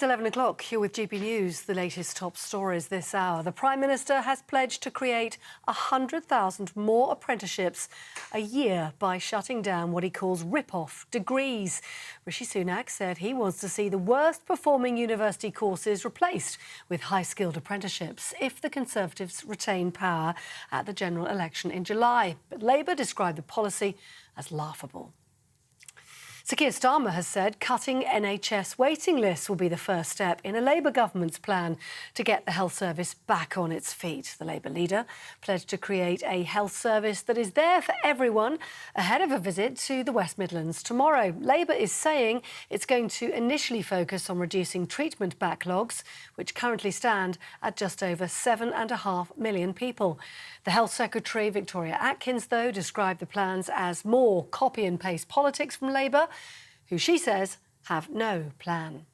It's 11 o'clock. Here with GB News, the latest top stories this hour. The Prime Minister has pledged to create 100,000 more apprenticeships a year by shutting down what he calls rip-off degrees. Rishi Sunak said he wants to see the worst-performing university courses replaced with high-skilled apprenticeships if the Conservatives retain power at the general election in July. But Labour described the policy as laughable. Sir Keir Starmer has said cutting NHS waiting lists will be the first step in a Labour government's plan to get the health service back on its feet. The Labour leader pledged to create a health service that is there for everyone ahead of a visit to the West Midlands tomorrow. Labour is saying it's going to initially focus on reducing treatment backlogs, which currently stand at just over 7.5 million people. The Health Secretary, Victoria Atkins, though, described the plans as more copy and paste politics from Labour, who she says have no plan.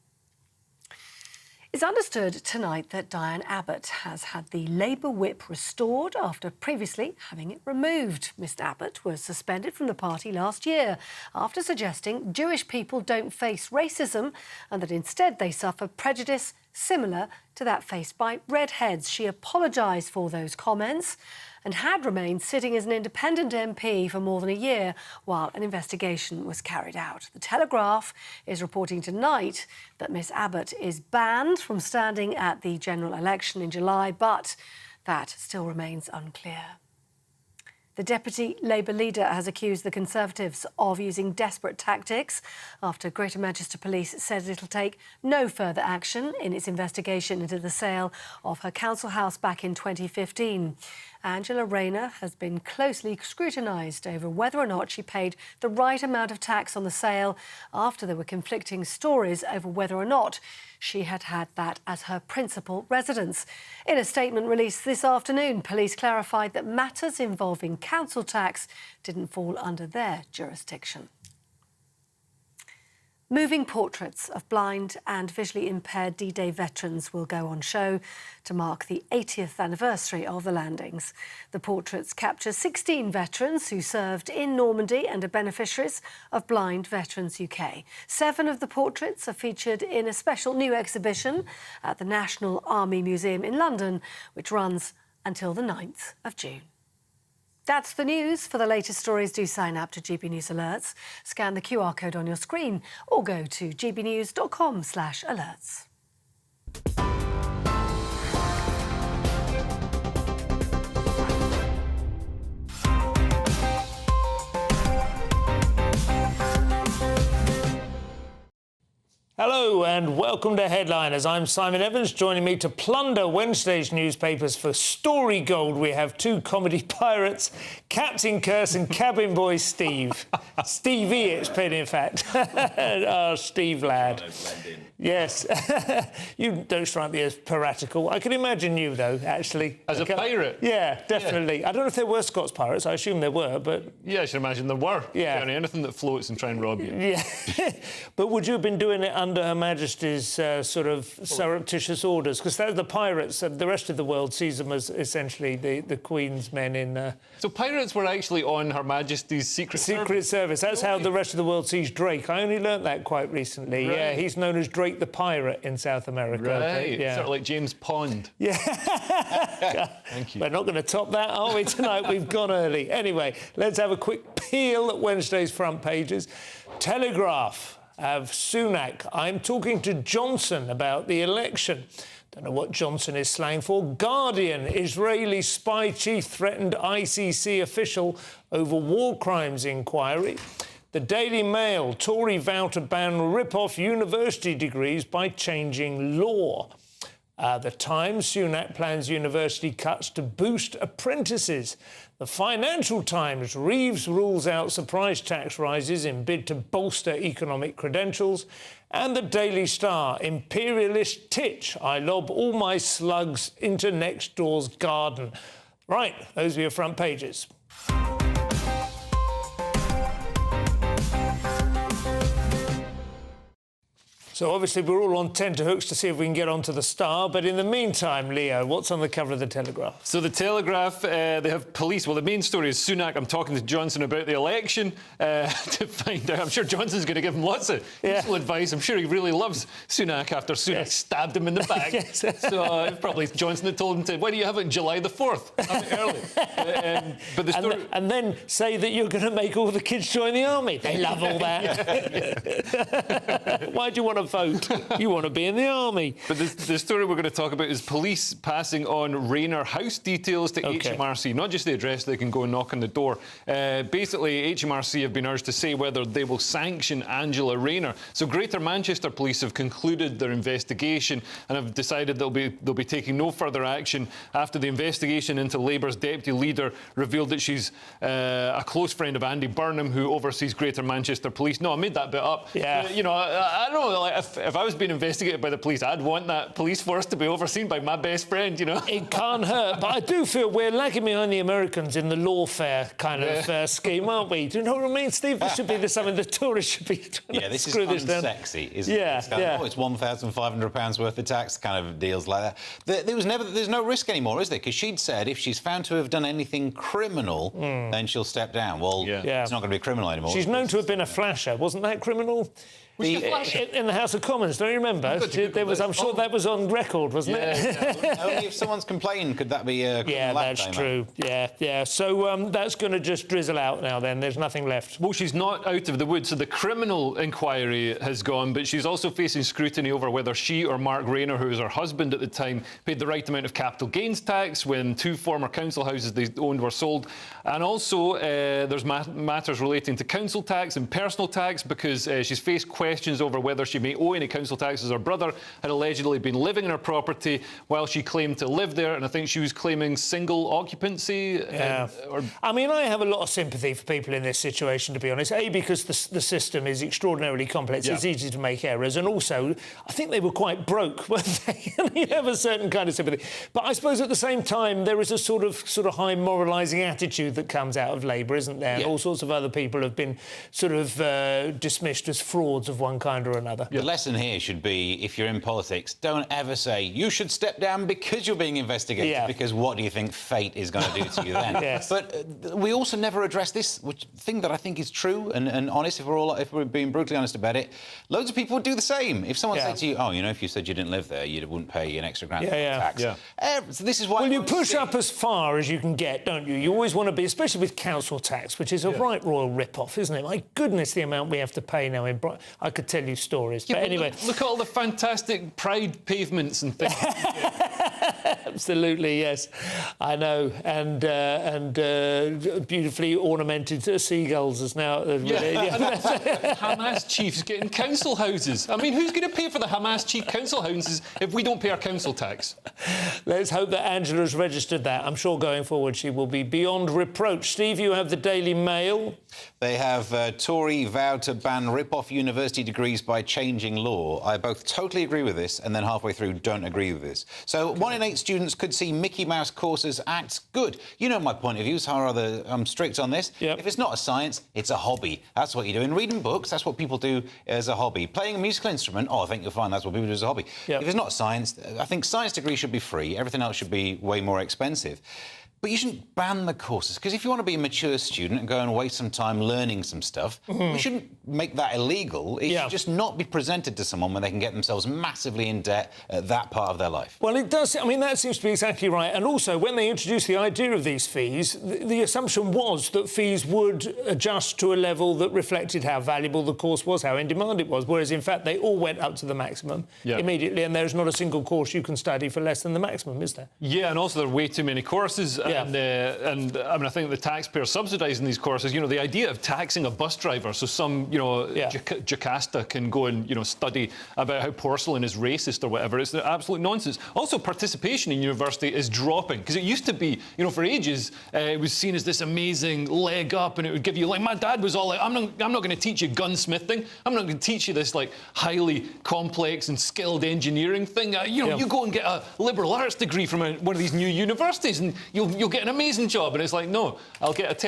It's understood tonight that Diane Abbott has had the Labour whip restored after previously having it removed. Miss Abbott was suspended from the party last year after suggesting Jewish people don't face racism and that instead they suffer prejudice similar to that faced by redheads. She apologised for those comments and had remained sitting as an independent MP for more than a year while an investigation was carried out. The Telegraph is reporting tonight that Miss Abbott is banned from standing at the general election in July, but that still remains unclear. The Deputy Labour leader has accused the Conservatives of using desperate tactics after Greater Manchester Police said it'll take no further action in its investigation into the sale of her council house back in 2015. Angela Rayner has been closely scrutinised over whether or not she paid the right amount of tax on the sale after there were conflicting stories over whether or not she had had that as her principal residence. In a statement released this afternoon, police clarified that matters involving council tax didn't fall under their jurisdiction. Moving portraits of blind and visually impaired D-Day veterans will go on show to mark the 80th anniversary of the landings. The portraits capture 16 veterans who served in Normandy and are beneficiaries of Blind Veterans UK. 7 of the portraits are featured in a special new exhibition at the National Army Museum in London, which runs until the 9th of June. That's the news. For the latest stories, do sign up to GB News Alerts. Scan the QR code on your screen or go to gbnews.com/alerts. Hello and welcome to Headliners. I'm Simon Evans. Joining me to plunder Wednesday's newspapers for story gold, we have 2 comedy pirates, Captain Curse and cabin boy Steve. Stevie it's been, in fact. Oh, Steve lad. Yes. You don't strike me as piratical. I can imagine you, though, actually. As a pirate? Yeah, definitely. Yeah. I don't know if there were Scots pirates. I assume there were, but... Yeah, I should imagine there were. Yeah. Anything that floats and try and rob you. Yeah. But would you have been doing it under Her Majesty's sort of surreptitious orders? Because they're the pirates, and the rest of the world sees them as essentially the Queen's men in... So pirates were actually on Her Majesty's Secret Service. That's how the rest of the world sees Drake. I only learnt that quite recently. Right. Yeah, he's known as Drake the Pirate in South America. Right, yeah. Sort of like James Pond. Yeah. Thank you. We're not going to top that, are we, tonight? We've gone early. Anyway, let's have a quick peel at Wednesday's front pages. Telegraph of Sunak. I'm talking to Johnson about the election. Don't know what Johnson is slang for. Guardian, Israeli spy chief threatened ICC official over war crimes inquiry. The Daily Mail, Tory vow to ban rip-off university degrees by changing law. The Times, Sunak plans university cuts to boost apprentices. The Financial Times, Reeves rules out surprise tax rises in bid to bolster economic credentials. And the Daily Star, imperialist titch, I lob all my slugs into next door's garden. Right, those are your front pages. So obviously we're all on tenterhooks to see if we can get onto the Star. But in the meantime, Leo, what's on the cover of the Telegraph? So the Telegraph, they have police. Well, the main story is Sunak. I'm talking to Johnson about the election to find out. I'm sure Johnson's going to give him lots of useful advice. I'm sure he really loves Sunak after Sunak stabbed him in the back. So probably Johnson had told him to, why don't you have it on July the 4th? Have it early. But the story... and then say that you're going to make all the kids join the army. They love all that. Why do you want to vote? You want to be in the army. But the story we're going to talk about is police passing on Rayner house details to HMRC, not just the address, they can go and knock on the door. Basically, HMRC have been urged to say whether they will sanction Angela Rayner. So Greater Manchester Police have concluded their investigation and have decided they'll be taking no further action after the investigation into Labour's deputy leader revealed that she's a close friend of Andy Burnham, who oversees Greater Manchester Police. No, I made that bit up. Yeah. You know, I don't know, like, if I was being investigated by the police, I'd want that police force to be overseen by my best friend, you know. It can't hurt, but I do feel we're lagging behind the Americans in the lawfare kind of scheme, aren't we? Do you know what I mean, Steve? This should be something the tourists should be trying to this is screw this down. unsexy, isn't it? It's kind of, it's £1,500 worth of tax, kind of deals like that. There's no risk anymore, is there? Because she'd said if she's found to have done anything criminal, then she'll step down. Well, it's not going to be criminal anymore. She's known to have been a flasher. Wasn't that criminal? In the House of Commons, don't you remember? I'm sure that was on record, wasn't it? Only if someone's complained could that be a criminal that's true. Yeah. So that's going to just drizzle out now then. There's nothing left. Well, she's not out of the woods. So the criminal inquiry has gone, but she's also facing scrutiny over whether she or Mark Rayner, who was her husband at the time, paid the right amount of capital gains tax when 2 former council houses they owned were sold. And also there's matters relating to council tax and personal tax because she's faced questions over whether she may owe any council tax as her brother had allegedly been living in her property while she claimed to live there, and I think she was claiming single occupancy. I mean, I have a lot of sympathy for people in this situation, to be honest. A, because the system is extraordinarily complex. It's easy to make errors, and also, I think they were quite broke, weren't they? You have a certain kind of sympathy. But I suppose at the same time, there is a sort of high moralising attitude that comes out of Labour, isn't there? And all sorts of other people have been sort of dismissed as frauds of one kind or another. The lesson here should be, if you're in politics, don't ever say you should step down because you're being investigated, because what do you think fate is going to do to you then? But we also never address this thing that I think is true and honest, if we're being brutally honest about it. Loads of people would do the same. If someone said to you, oh, you know, if you said you didn't live there, you wouldn't pay an extra grand tax. So this is why... Well, you push up as far as you can get, don't you? You always want to be, especially with council tax, which is a right royal rip-off, isn't it? My goodness, the amount we have to pay now in Brighton. I could tell you stories. But anyway... Look at all the fantastic Pride pavements and things. Absolutely, yes. I know. And beautifully ornamented seagulls is now... Hamas chiefs getting council houses. I mean, who's going to pay for the Hamas chief council houses if we don't pay our council tax? Let's hope that Angela's registered that. I'm sure going forward she will be beyond reproach. Steve, you have the Daily Mail. They have Tory vowed to ban rip-off university degrees by changing law. I both totally agree with this and then halfway through don't agree with this. So 1 in 8 students could see Mickey Mouse courses as good. You know my point of view, so I'm strict on this. If it's not a science, it's a hobby. That's what you're doing. Reading books, that's what people do as a hobby. Playing a musical instrument, I think you'll find that's what people do as a hobby. If it's not science, I think science degrees should be free. Everything else should be way more expensive. But you shouldn't ban the courses, because if you want to be a mature student and go and waste some time learning some stuff, we shouldn't make that illegal. It should just not be presented to someone when they can get themselves massively in debt at that part of their life. Well, it does. I mean, that seems to be exactly right. And also, when they introduced the idea of these fees, the assumption was that fees would adjust to a level that reflected how valuable the course was, how in demand it was, whereas, in fact, they all went up to the maximum immediately, and there's not a single course you can study for less than the maximum, is there? Yeah, and also there are way too many courses. And I mean, I think the taxpayers subsidising these courses, you know, the idea of taxing a bus driver so some, you know, Jocasta can go and, you know, study about how porcelain is racist or whatever, it's absolute nonsense. Also, participation in university is dropping, because it used to be, you know, for ages, it was seen as this amazing leg up, and it would give you, like, my dad was all like, I'm not going to teach you gunsmithing, I'm not going to teach you this, like, highly complex and skilled engineering thing. You know, you go and get a liberal arts degree from one of these new universities and you'll you'll get an amazing job. And it's like, no, I'll get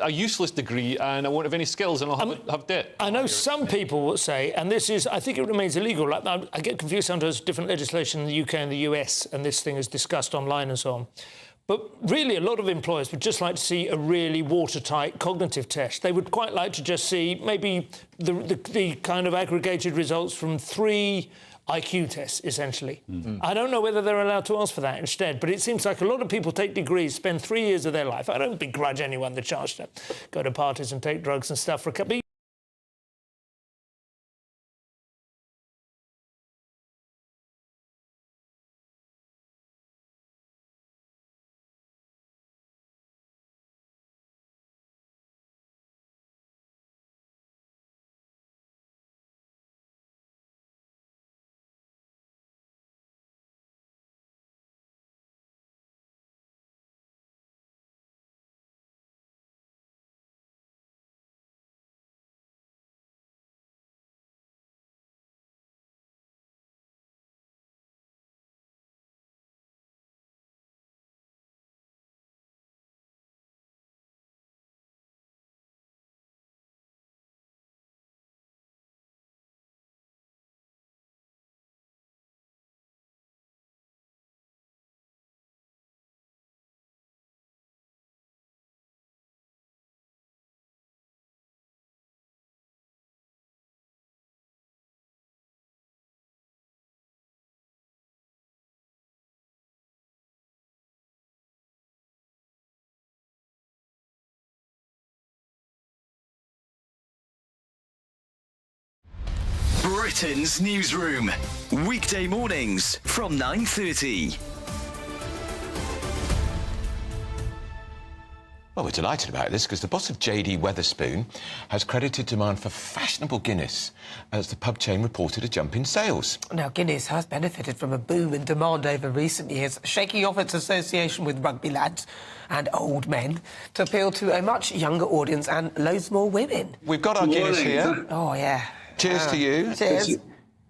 a useless degree and I won't have any skills and I'll have debt. I know some people will say, and this is, I think it remains illegal. Like, I get confused sometimes with different legislation in the UK and the US, and this thing is discussed online and so on. But really, a lot of employers would just like to see a really watertight cognitive test. They would quite like to just see maybe the kind of aggregated results from 3 IQ tests, essentially. I don't know whether they're allowed to ask for that instead, but it seems like a lot of people take degrees, spend 3 years of their life. I don't begrudge anyone the chance to go to parties and take drugs and stuff for a couple. Britain's newsroom, weekday mornings from 9:30. Well, we're delighted about this because the boss of JD Wetherspoon has credited demand for fashionable Guinness as the pub chain reported a jump in sales. Now, Guinness has benefited from a boom in demand over recent years, shaking off its association with rugby lads and old men to appeal to a much younger audience and loads more women. We've got our Guinness here. Oh, yeah. Cheers to you. Cheers.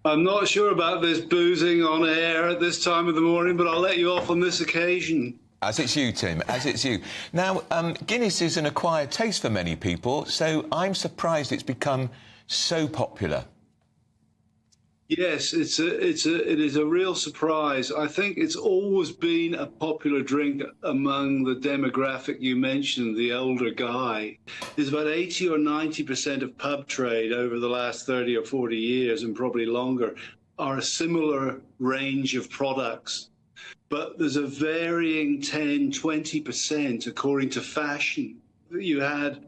I'm not sure about this boozing on air at this time of the morning, but I'll let you off on this occasion. As it's you, Tim, as it's you. Now, Guinness is an acquired taste for many people, so I'm surprised it's become so popular. Yes, it is a real surprise. I think it's always been a popular drink among the demographic you mentioned, the older guy. There's about 80 or 90% of pub trade over the last 30 or 40 years, and probably longer, are a similar range of products. But there's a varying 10, 20% according to fashion. You had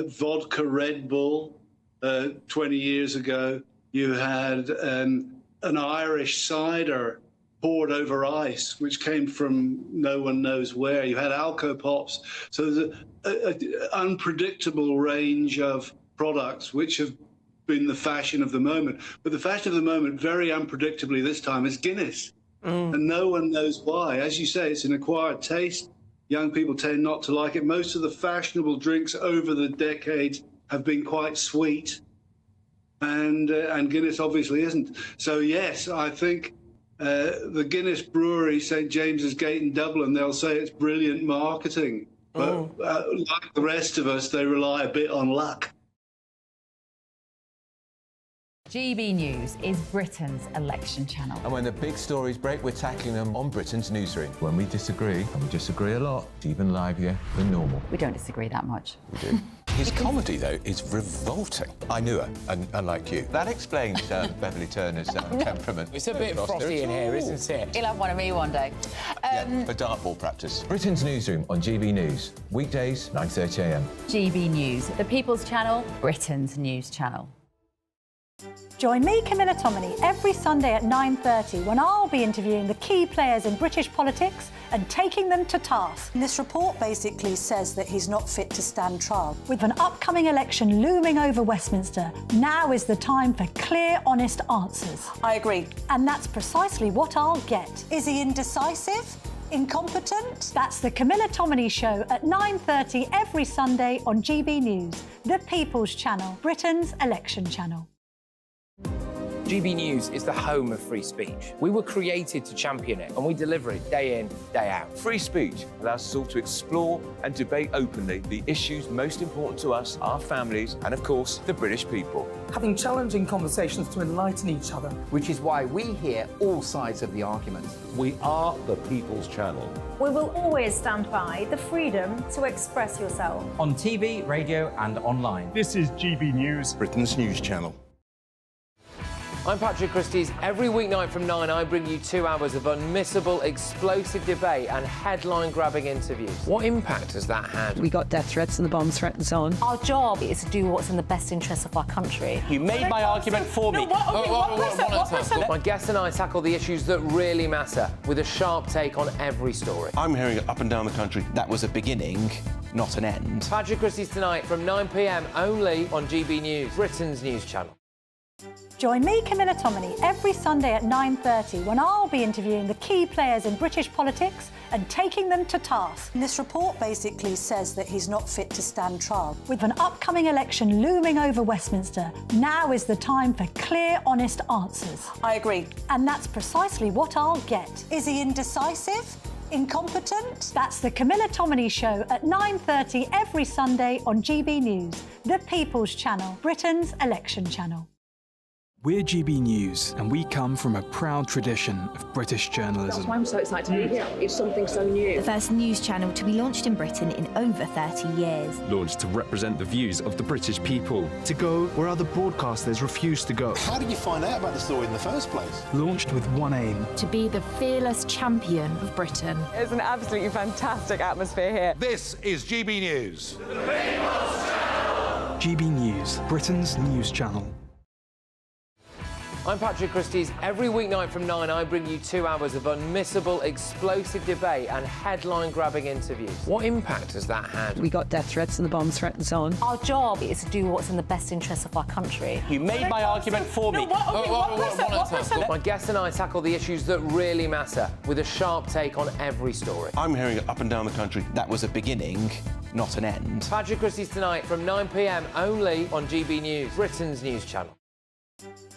vodka Red Bull 20 years ago. You had an Irish cider poured over ice, which came from no one knows where. You had Alco-Pops. So there's an unpredictable range of products which have been the fashion of the moment. But the fashion of the moment, very unpredictably this time, is Guinness. And no one knows why. As you say, it's an acquired taste. Young people tend not to like it. Most of the fashionable drinks over the decades have been quite sweet. And Guinness obviously isn't. So, yes, I think the Guinness brewery, St James's Gate in Dublin, they'll say it's brilliant marketing. But like the rest of us, they rely a bit on luck. GB News is Britain's election channel. And when the big stories break, we're tackling them on Britain's newsroom. When we disagree, and we disagree a lot, it's even livelier than normal. We don't disagree that much. We do. His comedy, though, is revolting. I knew her, and unlike you. That explains Beverly Turner's temperament. It's a bit frothy in here, isn't it? You'll have one of me one day. Yeah, for dartball practice. Britain's newsroom on GB News. Weekdays, 9:30 a.m. GB News, the People's Channel, Britain's news channel. Join me, Camilla Tominey, every Sunday at 9:30 when I'll be interviewing the key players in British politics and taking them to task. This report basically says that he's not fit to stand trial. With an upcoming election looming over Westminster, now is the time for clear, honest answers. I agree. And that's precisely what I'll get. Is he indecisive? Incompetent? That's the Camilla Tominey Show at 9:30 every Sunday on GB News, the People's Channel, Britain's election channel. GB News is the home of free speech. We were created to champion it, and we deliver it day in, day out. Free speech allows us all to explore and debate openly the issues most important to us, our families, and of course, the British people. Having challenging conversations to enlighten each other. Which is why we hear all sides of the argument. We are the People's Channel. We will always stand by the freedom to express yourself. On TV, radio and online. This is GB News, Britain's news channel. I'm Patrick Christie's. Every weeknight from 9, I bring you 2 hours of unmissable, explosive debate and headline-grabbing interviews. What impact has that had? We got death threats and the bomb threat and so on. Our job is to do what's in the best interest of our country. You made my argument for me. My guests and I tackle the issues that really matter, with a sharp take on every story. I'm hearing it up and down the country. That was a beginning, not an end. Patrick Christie's tonight from 9 p.m. only on GB News, Britain's news channel. Join me, Camilla Tominey, every Sunday at 9:30 when I'll be interviewing the key players in British politics and taking them to task. This report basically says that he's not fit to stand trial. With an upcoming election looming over Westminster, now is the time for clear, honest answers. I agree. And that's precisely what I'll get. Is he indecisive? Incompetent? That's the Camilla Tominey Show at 9:30 every Sunday on GB News, the People's Channel, Britain's election channel. We're GB News, and we come from a proud tradition of British journalism. That's why I'm so excited to be here. It's something so new. The first news channel to be launched in Britain in over 30 years. Launched to represent the views of the British people. To go where other broadcasters refuse to go. How did you find out about the story in the first place? Launched with one aim. To be the fearless champion of Britain. It's an absolutely fantastic atmosphere here. This is GB News. The People's Channel. GB News, Britain's news channel. I'm Patrick Christie's. Every weeknight from 9, I bring you 2 hours of unmissable, explosive debate and headline-grabbing interviews. What impact has that had? We got death threats and the bomb threat and so on. Our job is to do what's in the best interest of our country. You made my argument for me. My guests and I tackle the issues that really matter, with a sharp take on every story. I'm hearing it up and down the country. That was a beginning, not an end. Patrick Christie's tonight from 9 p.m. only on GB News, Britain's news channel.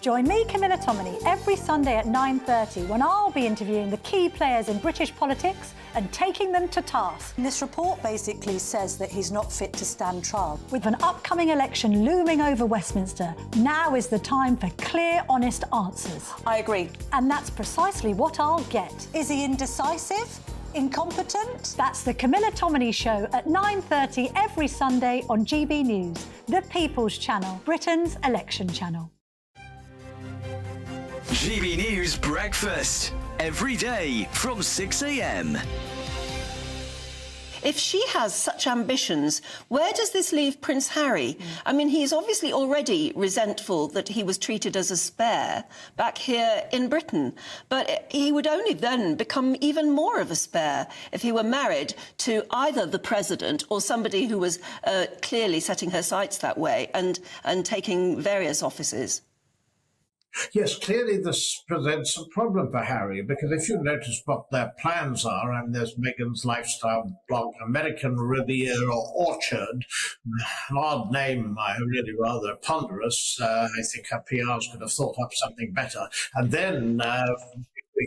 Join me, Camilla Tominey, every Sunday at 9:30 when I'll be interviewing the key players in British politics and taking them to task. This report basically says that he's not fit to stand trial. With an upcoming election looming over Westminster, now is the time for clear, honest answers. I agree. And that's precisely what I'll get. Is he indecisive? Incompetent? That's the Camilla Tominey Show at 9:30 every Sunday on GB News, the People's Channel, Britain's election channel. GB News Breakfast. Every day from 6 a.m. If she has such ambitions, where does this leave Prince Harry? I mean, he's obviously already resentful that he was treated as a spare back here in Britain. But he would only then become even more of a spare if he were married to either the president or somebody who was clearly setting her sights that way and taking various offices. Yes, clearly this presents a problem for Harry, because if you notice what their plans are, and there's Meghan's lifestyle blog, American Riviera Orchard, an odd name, really rather ponderous. I think her PRs could have thought up something better. And then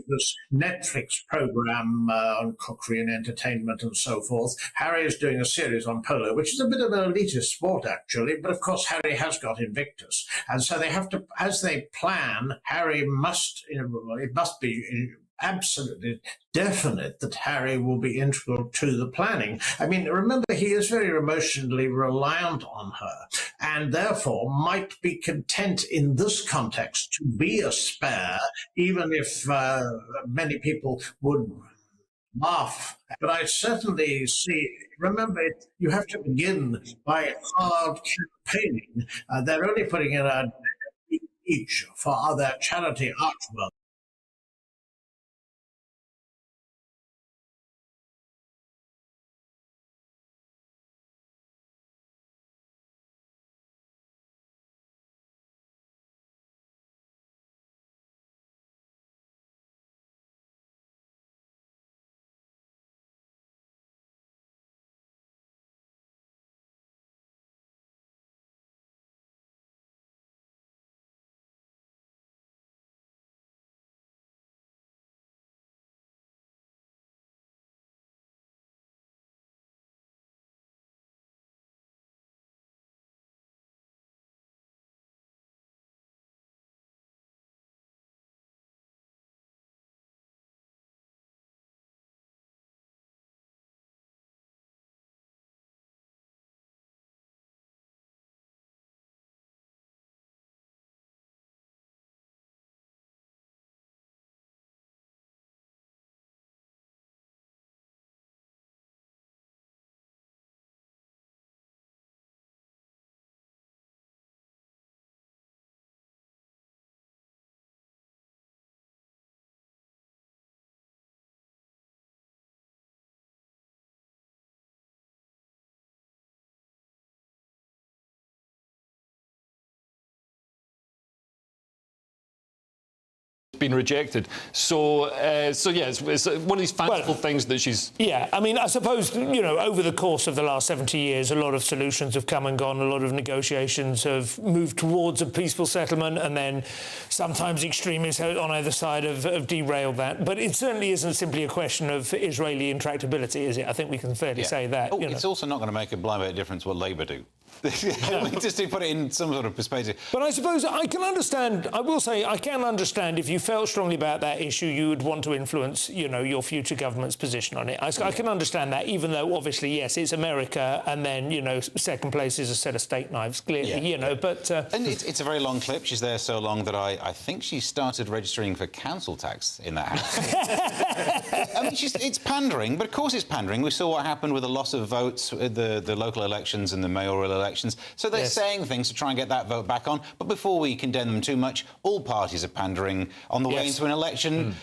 this Netflix program on cookery and entertainment and so forth. Harry is doing a series on polo, which is a bit of an elitist sport, actually. But of course, Harry has got Invictus. And so they have to, as they plan, Harry must, it must be absolutely definite that Harry will be integral to the planning. I mean, remember, he is very emotionally reliant on her and therefore might be content in this context to be a spare, even if many people would laugh. But I certainly see, remember, you have to begin by hard campaigning. They're only putting in a each for other charity artwork. been rejected. So yeah, it's one of these fanciful things that she's... Yeah, I mean, I suppose, you know, over the course of the last 70 years, a lot of solutions have come and gone, a lot of negotiations have moved towards a peaceful settlement, and then sometimes extremists on either side have derailed that. But it certainly isn't simply a question of Israeli intractability, is it? I think we can fairly say that. Oh, it's also not going to make a blind bit of difference what Labour do. Just to put it in some sort of perspective. But I suppose I can understand, I will say, I can understand if you felt strongly about that issue, you would want to influence, you know, your future government's position on it. I can understand that, even though, obviously, yes, it's America, and then, you know, second place is a set of steak knives, clearly, you know, but... And it's a very long clip. She's there so long that I think she started registering for council tax in that house. I mean, it's pandering, but of course it's pandering. We saw what happened with the loss of votes at the local elections and the mayoral elections. So they're saying things to try and get that vote back on. But before we condemn them too much, all parties are pandering on the way into an election.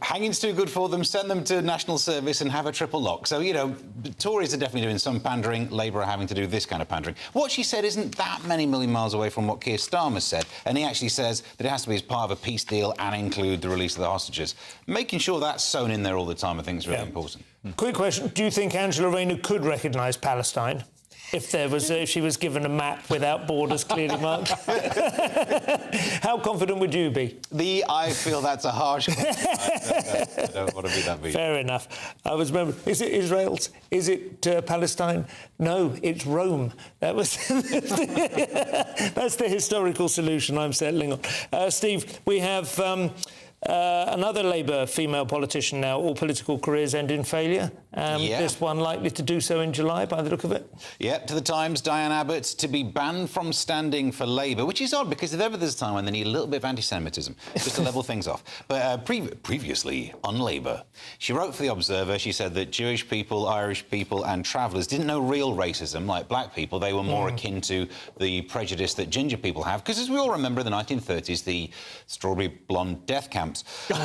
Hanging's too good for them, send them to national service and have a triple lock. So, you know, Tories are definitely doing some pandering. Labour are having to do this kind of pandering. What she said isn't that many million miles away from what Keir Starmer said. And he actually says that it has to be as part of a peace deal and include the release of the hostages. Making sure that's sewn in there all the time, I think, is really important. Quick question. Do you think Angela Rayner could recognise Palestine? If she was given a map without borders clearly marked. How confident would you be? I feel that's a harsh question. I don't want to be that big. Fair enough. I was remembering, is it Israel's? Is it Palestine? No, it's Rome. That was that's the historical solution I'm settling on. Steve, we have another Labour female politician now, all political careers end in failure. This one likely to do so in July, by the look of it. Yep, to the Times, Diane Abbott to be banned from standing for Labour, which is odd because if ever there's a time when they need a little bit of anti-Semitism, just to level things off. But previously on Labour, she wrote for The Observer, she said that Jewish people, Irish people and travellers didn't know real racism like black people. They were more akin to the prejudice that ginger people have, because as we all remember in the 1930s, the strawberry blonde death camps. But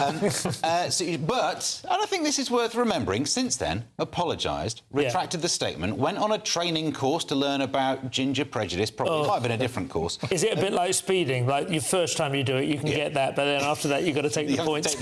I think this is worth remembering, since then, apologised, retracted the statement, went on a training course to learn about ginger prejudice, probably might have been a different course. Is it a bit like speeding? Like, your first time you do it, you can get that, but then after that, you've got to take the points.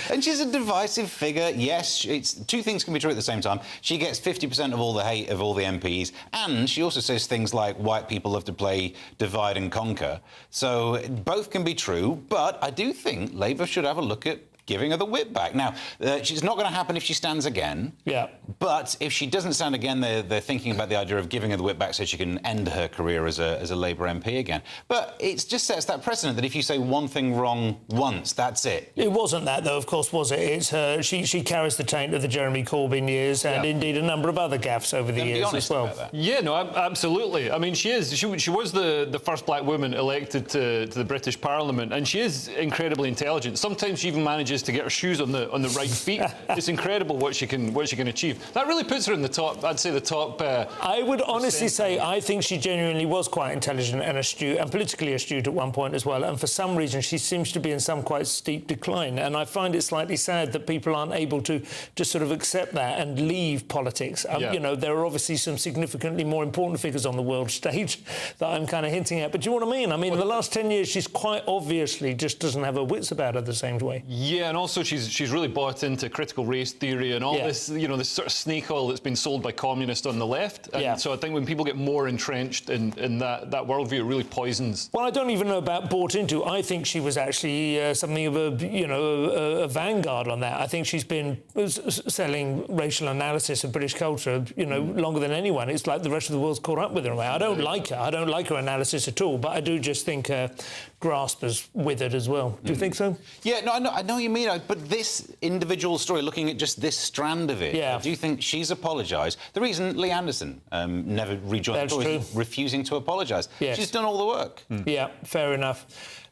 And she's a divisive figure. Yes, two things can be true at the same time. She gets 50% of all the hate of all the MPs, and she also says things like white people love to play divide and conquer. So both can be true, but I do think Labour should have a look at giving her the whip back. Now, it's not going to happen if she stands again. Yeah. But if she doesn't stand again, they're thinking about the idea of giving her the whip back so she can end her career as a Labour MP again. But it just sets that precedent that if you say one thing wrong once, that's it. It wasn't that, though, of course, was it? It's her. She carries the taint of the Jeremy Corbyn years and indeed a number of other gaffes over the years as well. Yeah, no, absolutely. I mean, she is. She was the first black woman elected to the British Parliament, and she is incredibly intelligent. Sometimes she even manages to get her shoes on the right feet. It's incredible what she can achieve. That really puts her in the top. I'd say the top. I would honestly say I think she genuinely was quite intelligent and astute, and politically astute at one point as well. And for some reason, she seems to be in some quite steep decline. And I find it slightly sad that people aren't able to just sort of accept that and leave politics. You know, there are obviously some significantly more important figures on the world stage that I'm kind of hinting at. But do you know what I mean? I mean, in the last 10 years, she's quite obviously just doesn't have her wits about her the same way. Yeah, and also she's really bought into critical race theory and all this, you know, this sort of snake oil that's been sold by communists on the left. And so I think when people get more entrenched in that worldview, it really poisons. Well, I don't even know about bought into. I think she was actually something of a vanguard on that. I think she's been selling racial analysis of British culture, you know, longer than anyone. It's like the rest of the world's caught up with her. I don't like her. I don't like her analysis at all. But I do just think her grasp has withered as well. Do you think so? Yeah, no, I know what you mean. But this individual story, looking at just this strand of it, do you think she's apologised? The reason Lee Anderson never rejoined the Tories is refusing to apologise. Yes. She's done all the work. Yeah, fair enough.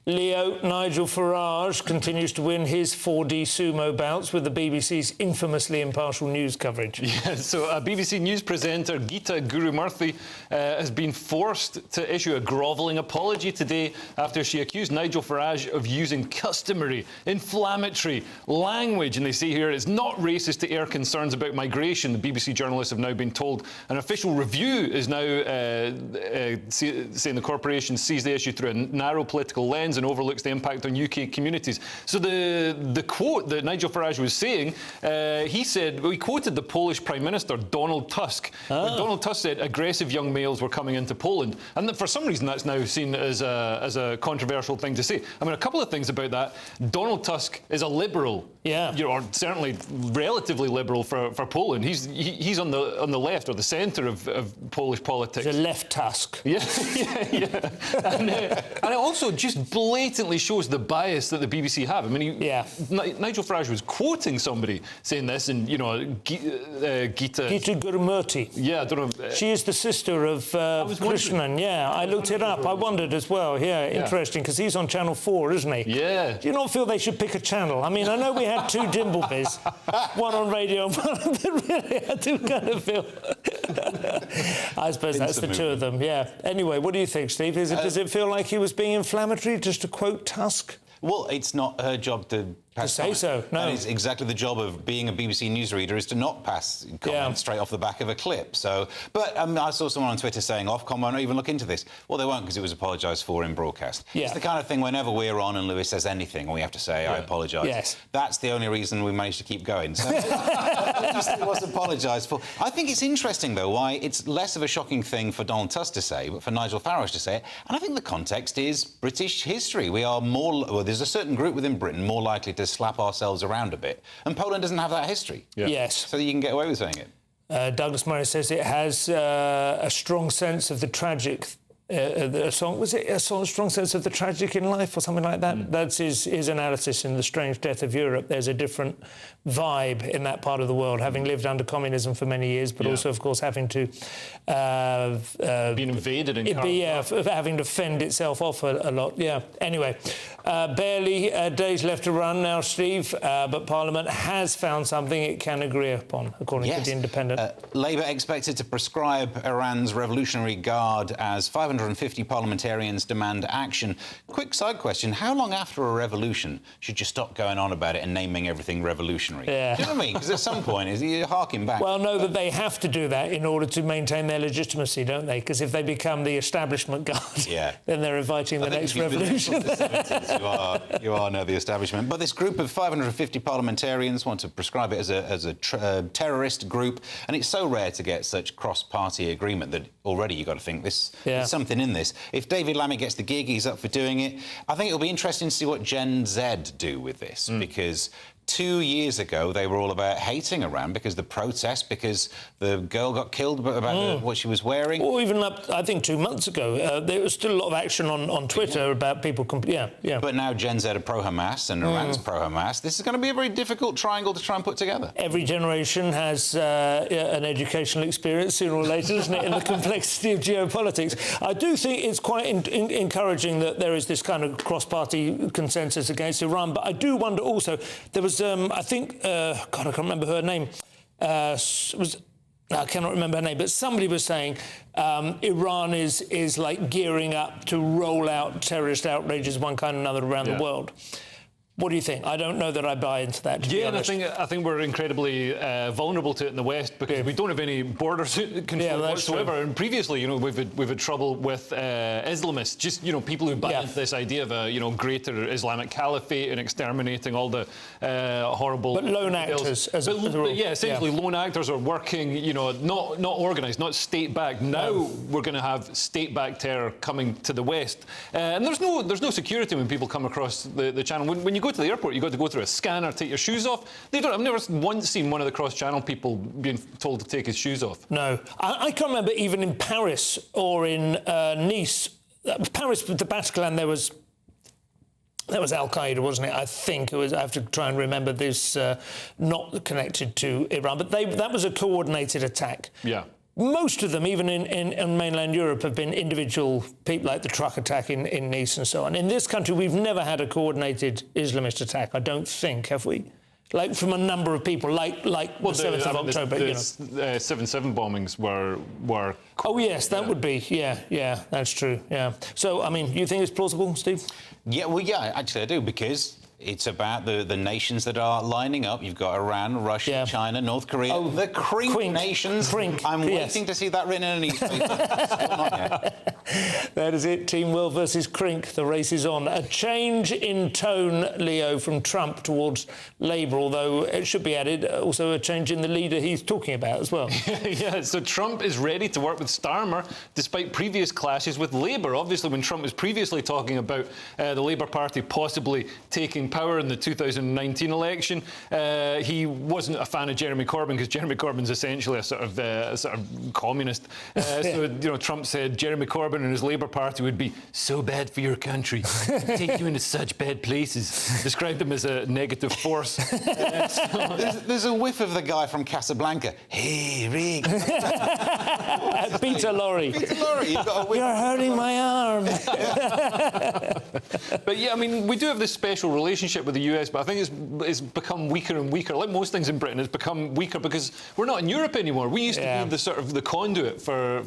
Leo, Nigel Farage continues to win his 4D sumo bouts with the BBC's infamously impartial news coverage. Yeah, so BBC News presenter Geeta Gurumurthy has been forced to issue a grovelling apology today after she accused Nigel Farage of using customary, inflammatory language. And they say here it's not racist to air concerns about migration. The BBC journalists have now been told an official review is now saying the corporation sees the issue through a narrow political lens. and overlooks the impact on UK communities. So the quote that Nigel Farage was saying, he said, well, he quoted the Polish Prime Minister, Donald Tusk. Donald Tusk said aggressive young males were coming into Poland. And for some reason, that's now seen as a controversial thing to say. I mean, a couple of things about that. Donald Tusk is a liberal, or certainly relatively liberal for Poland. He's on the left or the centre of Polish politics. He's a left Tusk. Yeah. And it also just blatantly shows the bias that the BBC have. I mean, Nigel Farage was quoting somebody saying this, and Gita Gurumurti. Yeah, I don't know. She is the sister of Krishnan. Yeah, I looked it up. I wondered as well. Yeah, interesting, because he's on Channel 4, isn't he? Yeah. Do you not feel they should pick a channel? I mean, I know we had two Dimblebys, one on radio and one on the really, I do kind of feel. I suppose that's the two of them, yeah. Anyway, what do you think, Steve? Does it feel like he was being inflammatory, just to quote Tusk? Well, it's not her job to say so, no. That is exactly the job of being a BBC newsreader, is to not pass comments straight off the back of a clip. So, but I saw someone on Twitter saying, Ofcom won't even look into this. Well, they won't, because it was apologised for in broadcast. Yeah. It's the kind of thing whenever we're on and Lewis says anything, we have to say, I apologise. Yes. That's the only reason we managed to keep going. So at least it was apologised for. I think it's interesting, though, why it's less of a shocking thing for Donald Tusk to say, but for Nigel Farage to say it. And I think the context is British history. We are more... Well, there's a certain group within Britain more likely to slap ourselves around a bit. And Poland doesn't have that history. Yes. So you can get away with saying it. Douglas Murray says it has a strong sense of the tragic... strong sense of the tragic in life or something like that? That's his analysis in The Strange Death of Europe. There's a different vibe in that part of the world, having lived under communism for many years, but also, of course, having to... being invaded and... having to fend itself off a lot, yeah. Anyway, barely days left to run now, Steve, but Parliament has found something it can agree upon, according to The Independent. Labour expected to prescribe Iran's Revolutionary Guard as 550 parliamentarians demand action. Quick side question, how long after a revolution should you stop going on about it and naming everything revolutionary? Yeah. Do you know what I mean? Because at some point, you're harking back. Well, no, that they have to do that in order to maintain their legitimacy, don't they? Because if they become the establishment guard, then they're inviting the next revolution. You are now the establishment. But this group of 550 parliamentarians want to prescribe it as a terrorist group, and it's so rare to get such cross-party agreement that already you've got to think there's something in this. If David Lammy gets the gig, he's up for doing it. I think it'll be interesting to see what Gen Z do with this, because 2 years ago, they were all about hating Iran because the protest, because the girl got killed about what she was wearing. Or even, I think, 2 months ago, there was still a lot of action on Twitter about people... But now Gen Z are pro-Hamas and Iran's pro-Hamas. This is going to be a very difficult triangle to try and put together. Every generation has an educational experience sooner or later, isn't it, in the complexity of geopolitics. I do think it's quite encouraging that there is this kind of cross-party consensus against Iran, but I do wonder also, there was I think, God, I can't remember her name. I cannot remember her name, but somebody was saying Iran is like gearing up to roll out terrorist outrages of one kind or another around the world. What do you think? I don't know that I buy into that, to be honest. I think we're incredibly vulnerable to it in the West because we don't have any border control whatsoever. True. And previously, we've had trouble with Islamists, just people who buy into this idea of a greater Islamic caliphate and exterminating all the horrible. But lone actors, as a rule. Essentially, lone actors are working, not organised, not state-backed. Now we're going to have state-backed terror coming to the West, and there's no security when people come across the channel. When you go to the airport, you've got to go through a scanner, take your shoes off. I've never once seen one of the cross-channel people being told to take his shoes off. No. I can't remember even in Paris or in Nice. Paris, the Bataclan, that was Al-Qaeda, wasn't it? I think it was. I have to try and remember this, not connected to Iran. But that was a coordinated attack. Yeah. Most of them, even in mainland Europe, have been individual people, like the truck attack in Nice and so on. In this country, we've never had a coordinated Islamist attack, I don't think, have we? Like, from a number of people, like the 7th of October. The 7/7 bombings were... Oh, yes, that would be, yeah, that's true, yeah. So, I mean, you think it's plausible, Steve? Yeah, actually I do, because... It's about the nations that are lining up. You've got Iran, Russia, China, North Korea. The Crink nations. I'm waiting to see that written in a newspaper. Still not yet. That is it. Team Will versus Crink. The race is on. A change in tone, Leo, from Trump towards Labour, although it should be added, also a change in the leader he's talking about as well. Yeah, so Trump is ready to work with Starmer despite previous clashes with Labour. Obviously, when Trump was previously talking about the Labour Party possibly taking power in the 2019 election, he wasn't a fan of Jeremy Corbyn because Jeremy Corbyn's essentially a sort of communist. So, you know, Trump said Jeremy Corbyn and his Labour Party would be so bad for your country, take you into such bad places. Described him as a negative force. There's a whiff of the guy from Casablanca. Hey, Rick. Peter Lorre. Peter Lorre, you've got a whiff. You're hurting my arm. But yeah, I mean, we do have this special relationship with the US, but I think it's become weaker and weaker. Like most things in Britain, it's become weaker because we're not in Europe anymore. We used to be the sort of the conduit for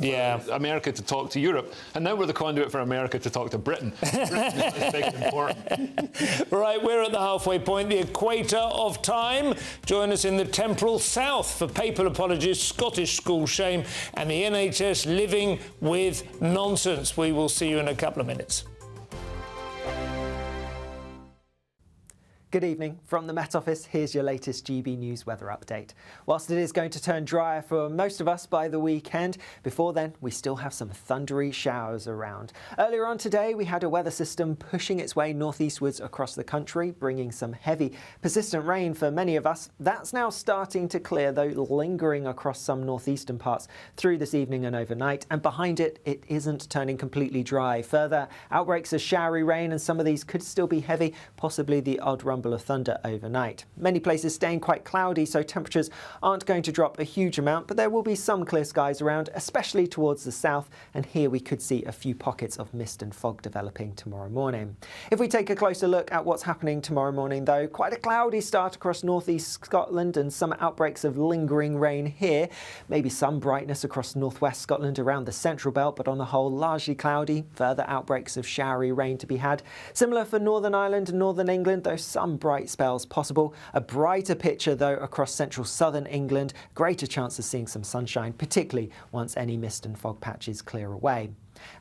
America to talk to Europe, and now we're the conduit for America to talk to Britain. Britain is big and important. Right, we're at the halfway point, the equator of time. Join us in the temporal south for papal apologies, Scottish school shame, and the NHS living with nonsense. We will see you in a couple of minutes. Good evening. From the Met Office, here's your latest GB News weather update. Whilst it is going to turn drier for most of us by the weekend, before then we still have some thundery showers around. Earlier on today we had a weather system pushing its way northeastwards across the country, bringing some heavy, persistent rain for many of us. That's now starting to clear, though lingering across some northeastern parts through this evening and overnight, and behind it, it isn't turning completely dry. Further outbreaks of showery rain, and some of these could still be heavy, possibly the odd rumble of thunder overnight. Many places staying quite cloudy, so temperatures aren't going to drop a huge amount, but there will be some clear skies around, especially towards the south, and here we could see a few pockets of mist and fog developing tomorrow morning. If we take a closer look at what's happening tomorrow morning, though, quite a cloudy start across northeast Scotland and some outbreaks of lingering rain here. Maybe some brightness across northwest Scotland around the central belt, but on the whole largely cloudy. Further outbreaks of showery rain to be had. Similar for Northern Ireland and Northern England, though some bright spells possible. A brighter picture, though, across central southern England. Greater chance of seeing some sunshine, particularly once any mist and fog patches clear away.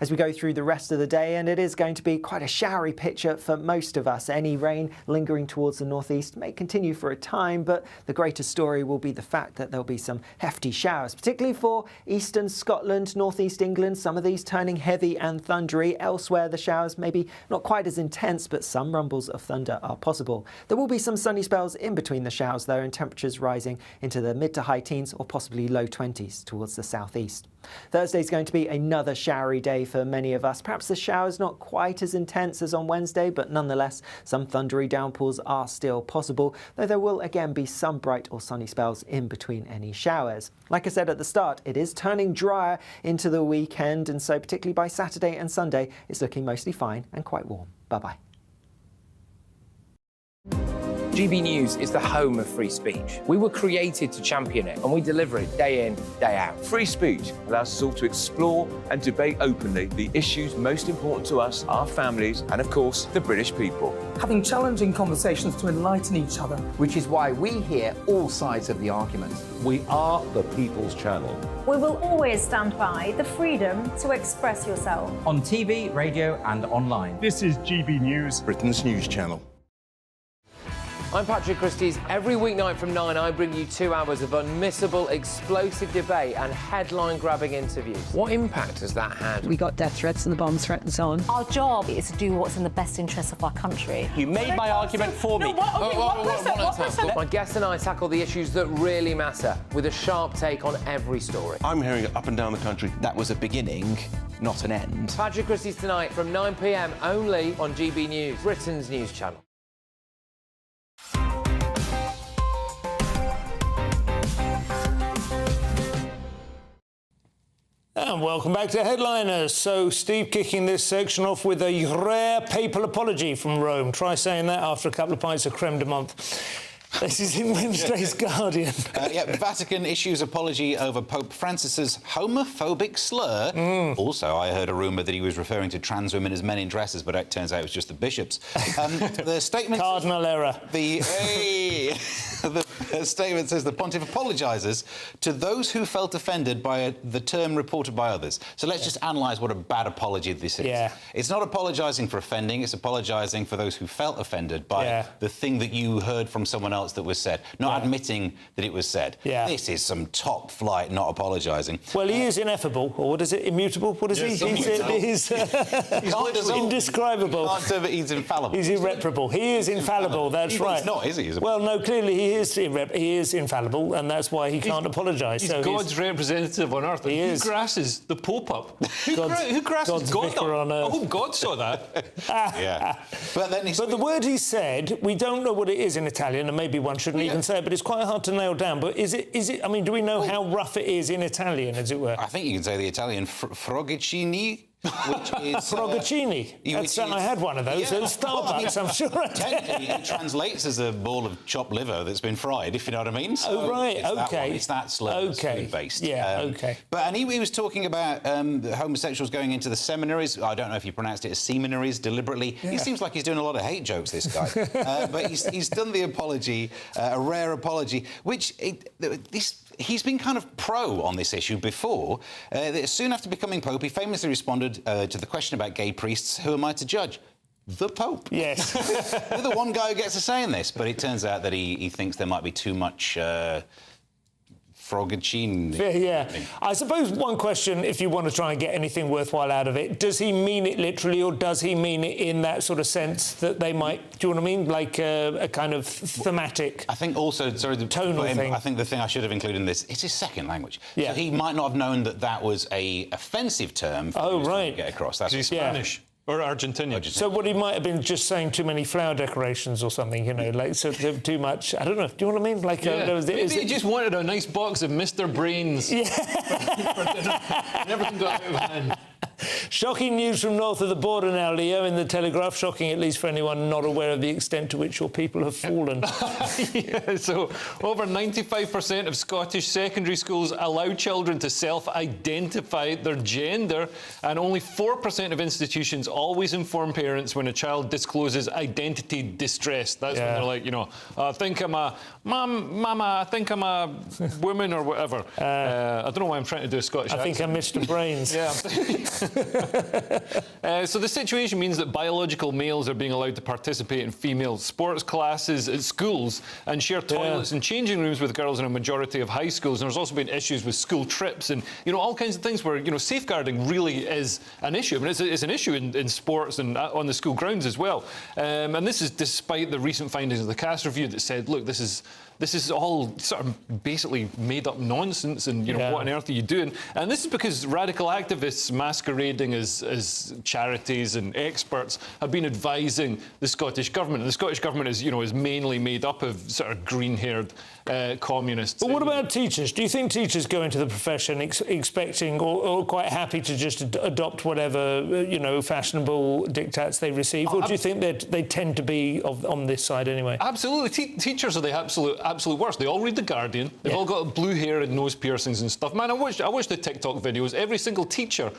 As we go through the rest of the day, and it is going to be quite a showery picture for most of us. Any rain lingering towards the northeast may continue for a time, but the greater story will be the fact that there'll be some hefty showers, particularly for eastern Scotland, northeast England, some of these turning heavy and thundery. Elsewhere, the showers maybe not quite as intense, but some rumbles of thunder are possible. There will be some sunny spells in between the showers, though, and temperatures rising into the mid to high teens or possibly low 20s towards the southeast. Thursday is going to be another showery day for many of us. Perhaps the showers not quite as intense as on Wednesday, but nonetheless some thundery downpours are still possible, though there will again be some bright or sunny spells in between any showers. Like I said at the start, it is turning drier into the weekend, and so particularly by Saturday and Sunday it's looking mostly fine and quite warm. Bye-bye. GB News is the home of free speech. We were created to champion it, and we deliver it day in, day out. Free speech allows us all to explore and debate openly the issues most important to us, our families, and of course, the British people. Having challenging conversations to enlighten each other. Which is why we hear all sides of the argument. We are the People's Channel. We will always stand by the freedom to express yourself. On TV, radio and online. This is GB News, Britain's news channel. I'm Patrick Christie's. Every weeknight from 9, I bring you 2 hours of unmissable, explosive debate and headline-grabbing interviews. What impact has that had? We got death threats and the bomb threats on. Our job is to do what's in the best interest of our country. You made my argument for me. My guest and I tackle the issues that really matter with a sharp take on every story. I'm hearing it up and down the country. That was a beginning, not an end. Patrick Christie's tonight from 9 p.m. only on GB News, Britain's news channel. And welcome back to Headliners. So Steve kicking this section off with a rare papal apology from Rome. Try saying that after a couple of pints of creme de menthe. This is in Wednesday's Guardian. Vatican issues apology over Pope Francis's homophobic slur. Also, I heard a rumour that he was referring to trans women as men in dresses, but it turns out it was just the bishops. The statement... Cardinal error. the statement says the pontiff apologises to those who felt offended by the term reported by others. So let's just analyse what a bad apology this is. Yeah. It's not apologising for offending, it's apologising for those who felt offended by the thing that you heard from someone else that was said, not admitting that it was said. Yeah. This is some top flight not apologising. Well, he is ineffable, or what is it, immutable? What is he? He's indescribable. He's infallible. He's irreparable. He is infallible, that's right. He's not, is he? Well, no, clearly he is infallible, and that's why he can't apologise. He's God's representative on earth. Who grasses the Pope up? Who grasses God up? On earth. I hope God saw that. Yeah. But the word he said, we don't know what it is in Italian, and maybe one shouldn't even say it, but it's quite hard to nail down. But is it, I mean, do we know how rough it is in Italian, as it were? I think you can say the Italian frogacini, which is... Frogacini. I had one of those at Starbucks, I'm sure. Technically, it translates as a ball of chopped liver that's been fried, if you know what I mean. So oh, right, it's that slur food-based. Yeah, OK. And he was talking about the homosexuals going into the seminaries. I don't know if he pronounced it as seminaries deliberately. Yeah. He seems like he's doing a lot of hate jokes, this guy. But he's done the apology, a rare apology, which... He's been kind of pro on this issue before. Soon after becoming Pope, he famously responded to the question about gay priests, who am I to judge? The Pope. Yes. You're the one guy who gets a say in this, but it turns out that he thinks there might be too much... Frogacini. Yeah. I suppose one question, if you want to try and get anything worthwhile out of it, does he mean it literally, or does he mean it in that sort of sense that they might, do you know what I mean, like a kind of thematic, I think also, the tonal thing. I think the thing I should have included in this, it's his second language. Yeah. So he might not have known that was a offensive term for to get across. That's Spanish. Or Argentinian. So what he might have been just saying too many flower decorations or something, you know, like so too much. I don't know. Do you know what I mean? Like, maybe he just wanted a nice box of Mr. Brains. Yeah. And everything got out of hand. Shocking news from north of the border now, Leo, in the Telegraph. Shocking, at least for anyone not aware of the extent to which your people have fallen. Yeah, so over 95% of Scottish secondary schools allow children to self-identify their gender, and only 4% of institutions always inform parents when a child discloses identity distress. That's when they're like, you know, I think I'm a... Mama, I think I'm a woman or whatever. I don't know why I'm trying to do a Scottish accent. I think I'm Mr. Brains. Yeah. So the situation means that biological males are being allowed to participate in female sports classes at schools and share toilets and changing rooms with girls in a majority of high schools. And there's also been issues with school trips and, you know, all kinds of things where, you know, safeguarding really is an issue. I mean, it's an issue in sports and on the school grounds as well. And this is despite the recent findings of the Cass Review that said, look, this is all sort of basically made-up nonsense, and, you know, what on earth are you doing? And this is because radical activists masquerading as charities and experts have been advising the Scottish Government. And the Scottish Government is, you know, is mainly made up of sort of green-haired communists. But what about teachers? Do you think teachers go into the profession expecting or quite happy to just adopt whatever, you know, fashionable diktats they receive? Or do you think they tend to be on this side anyway? Absolutely. Teachers are the absolute worst. They all read The Guardian. They've all got blue hair and nose piercings and stuff. Man, I watched the TikTok videos. Every single teacher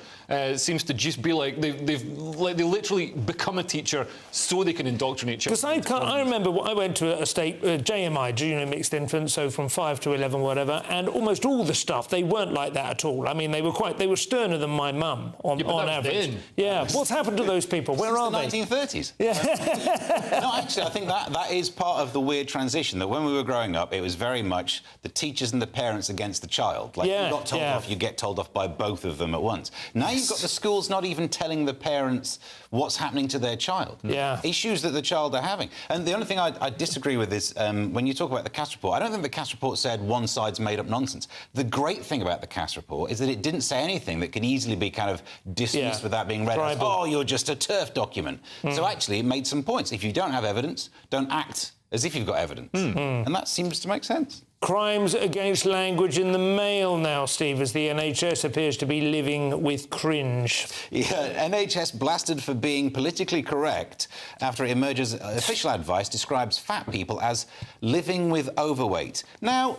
seems to just be like they literally become a teacher so they can indoctrinate children. Because I remember I went to a state JMI, junior mixed infant, so from 5 to 11, whatever, and almost all the stuff they weren't like that at all. I mean, they were sterner than my mum on average. Yeah. What's happened to those people? Where are they? 1930s. Yeah. No, actually, I think that is part of the weird transition. That when we were growing up, it was very much the teachers and the parents against the child. Like, you got told off, you get told off by both of them at once. Now you've got the schools not even telling the parents what's happening to their child. Yeah. Issues that the child are having. And the only thing I disagree with is when you talk about the Cass report, I don't think the Cass report said one side's made up nonsense. The great thing about the Cass report is that it didn't say anything that can easily be kind of dismissed without being read as, oh, you're just a turf document. So actually it made some points. If you don't have evidence, don't act as if you've got evidence. And that seems to make sense. Crimes against language in the mail now, Steve, as the NHS appears to be living with cringe. Yeah, NHS blasted for being politically correct after it emerges official advice describes fat people as living with overweight. Now,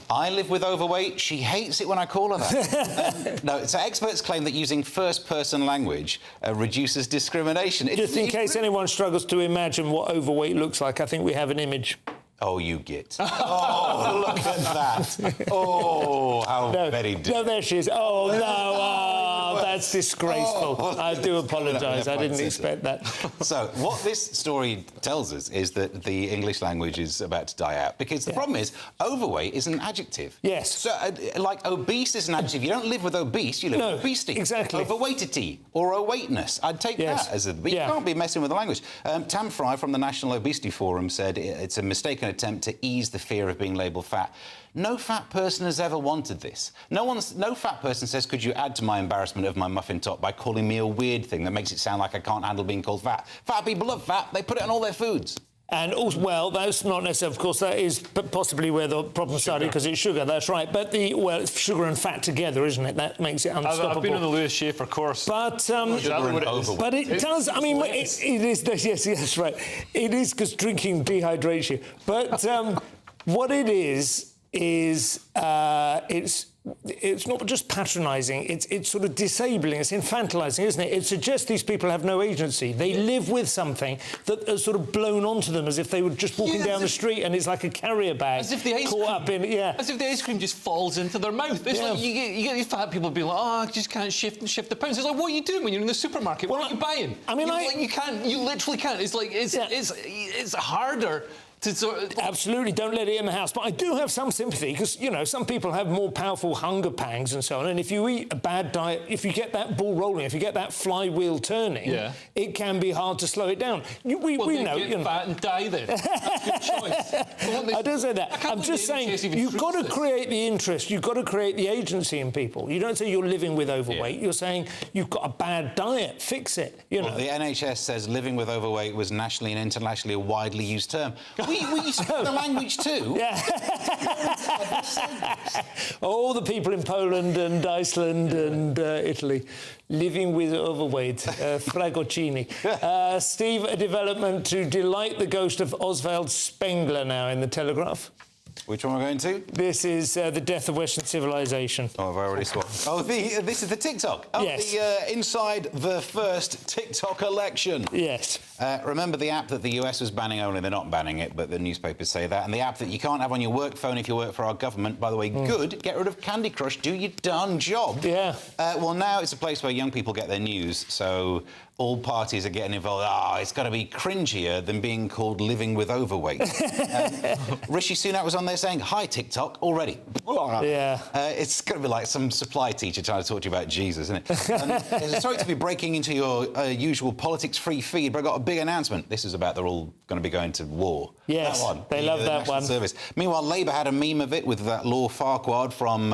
I live with overweight. She hates it when I call her that. No, so experts claim that using first-person language reduces discrimination. Just in case anyone struggles to imagine what overweight looks like, I think we have an image. Oh, you git. Oh, look at that. Oh, how very... No, there she is. Oh, no, that's disgraceful. I do apologise. I didn't expect that. So, what this story tells us is that the English language is about to die out, because the problem is overweight is an adjective. Yes. So, like, obese is an adjective. You don't live with obese, you live with obesity. Exactly. Overweightity or awaiteness. I'd take that as a... But you can't be messing with the language. Tam Fry from the National Obesity Forum said it's a mistaken attempt to ease the fear of being labelled fat. No fat person has ever wanted this. No fat person says, could you add to my embarrassment of my muffin top by calling me a weird thing that makes it sound like I can't handle being called fat. Fat people love fat. They put it on all their foods. And also, well, that's not necessarily, of course, that is possibly where the problem started, because it's sugar, that's right. But it's sugar and fat together, isn't it? That makes it unstoppable. I've been on the Lewis Schaefer course. But, but it does, I mean, it is, yes, right. It is because drinking dehydrates you. But what it is it's not just patronising, it's sort of disabling, it's infantilising, isn't it? It suggests these people have no agency. They live with something that is sort of blown onto them as if they were just walking down the street and it's like a carrier bag. As if the ice cream, as if the ice cream just falls into their mouth. It's like you get these fat people being like, oh, I just can't shift the pounds. It's like, what are you doing when you're in the supermarket? What are you buying? I mean, you literally can't. It's like, it's harder. Absolutely, don't let it in the house. But I do have some sympathy because, you know, some people have more powerful hunger pangs and so on. And if you eat a bad diet, if you get that ball rolling, if you get that flywheel turning, it can be hard to slow it down. We know. Get fat and die then. That's a good choice. I don't say that. I'm just saying you've got to create the interest. You've got to create the agency in people. You don't say you're living with overweight. You're saying you've got a bad diet. Fix it. You know. Well, the NHS says living with overweight was nationally and internationally a widely used term. We speak the language too. Yeah. All the people in Poland and Iceland and Italy living with overweight. Fragoccini. Steve, a development to delight the ghost of Oswald Spengler now in the Telegraph. Which one are we going to? This is the death of Western civilization. Oh, have I already swapped? Oh, this is the TikTok. Oh, yes. Inside the first TikTok election. Yes. Remember the app that the US was banning only? They're not banning it, but the newspapers say that. And the app that you can't have on your work phone if you work for our government. By the way, good. Get rid of Candy Crush. Do your darn job. Yeah. Well, now it's a place where young people get their news, so all parties are getting involved. It's got to be cringier than being called living with overweight. Rishi Sunak was on there saying, hi, TikTok, already. Yeah. It's going to be like some supply teacher trying to talk to you about Jesus, isn't it? Sorry to be breaking into your usual politics-free feed, but I've got a big announcement. This is about they're all going to be going to war. Yes, that one. They love that National one. Service. Meanwhile, Labour had a meme of it with that Lord Farquaad from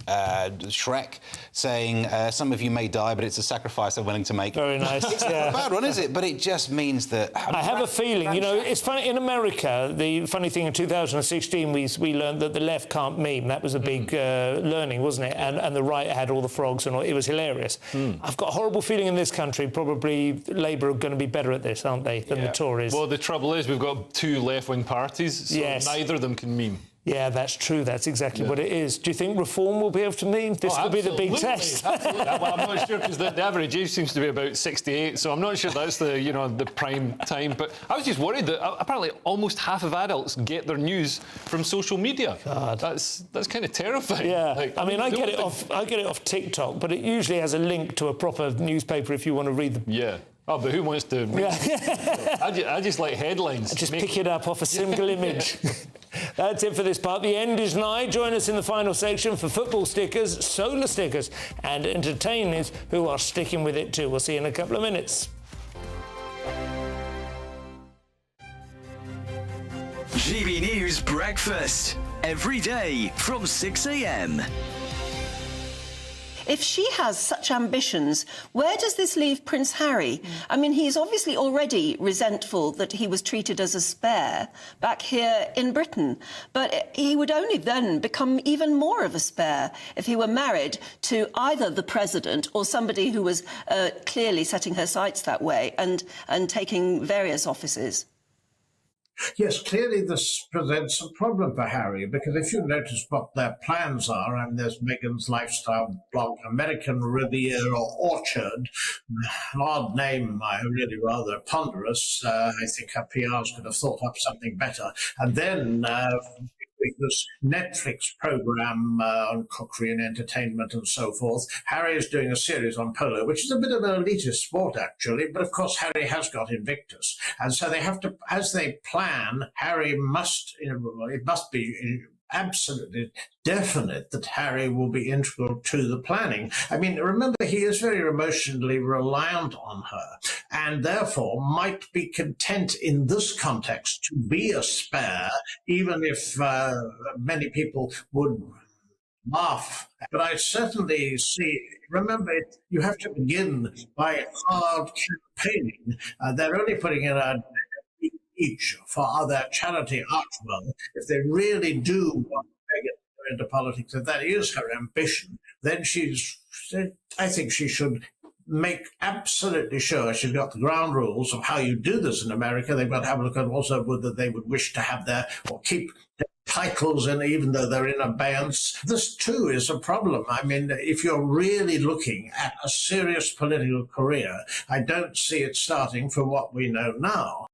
Shrek saying, some of you may die, but it's a sacrifice I'm willing to make. Very nice. It's not a bad one, is it? But it just means that... I have a feeling, you know, it's funny, in America, the funny thing, in 2016, we learned that the left can't meme. That was a big learning, wasn't it? And the right had all the frogs and all. It was hilarious. I've got a horrible feeling in this country, probably Labour are going to be better at this, aren't they, than the Tories? Well, the trouble is we've got two left-wing parties, so neither of them can meme. Yeah, that's true. That's exactly what it is. Do you think Reform will be able to meme? This will be the big test. Absolutely. Well, I'm not sure, because the average age seems to be about 68, so I'm not sure that's the prime time. But I was just worried that apparently almost half of adults get their news from social media. God. That's kind of terrifying. Yeah, like, I mean, I get it off TikTok, but it usually has a link to a proper newspaper if you want to read the... Yeah. Oh, but who wants to... I just like headlines. Just pick it up off a single image. That's it for this part. The end is nigh. Join us in the final section for football stickers, solar stickers, and entertainers who are sticking with it too. We'll see you in a couple of minutes. GB News Breakfast. Every day from 6 a.m. If she has such ambitions, where does this leave Prince Harry? I mean, he's obviously already resentful that he was treated as a spare back here in Britain. But he would only then become even more of a spare if he were married to either the president or somebody who was clearly setting her sights that way and taking various offices. Yes, clearly this presents a problem for Harry, because if you notice what their plans are, and there's Meghan's lifestyle blog, American Riviera Orchard, an odd name, really rather ponderous. I think her PRs could have thought up something better. And then this Netflix program on cookery and entertainment and so forth. Harry is doing a series on polo, which is a bit of an elitist sport, actually. But of course, Harry has got Invictus. And so they have to, as they plan, Harry must, it must be absolutely definite that Harry will be integral to the planning. I mean, remember, he is very emotionally reliant on her and therefore might be content in this context to be a spare, even if many people would laugh. But I certainly see, remember, you have to begin by hard campaigning. They're only putting in a each for their charity Archwell. If they really do want Meghan to go into politics, if that is her ambition, then I think she should make absolutely sure she's got the ground rules of how you do this in America. They've got to have a look at also whether they would wish to have or keep their titles in, even though they're in abeyance. This too is a problem. I mean, if you're really looking at a serious political career, I don't see it starting from what we know now.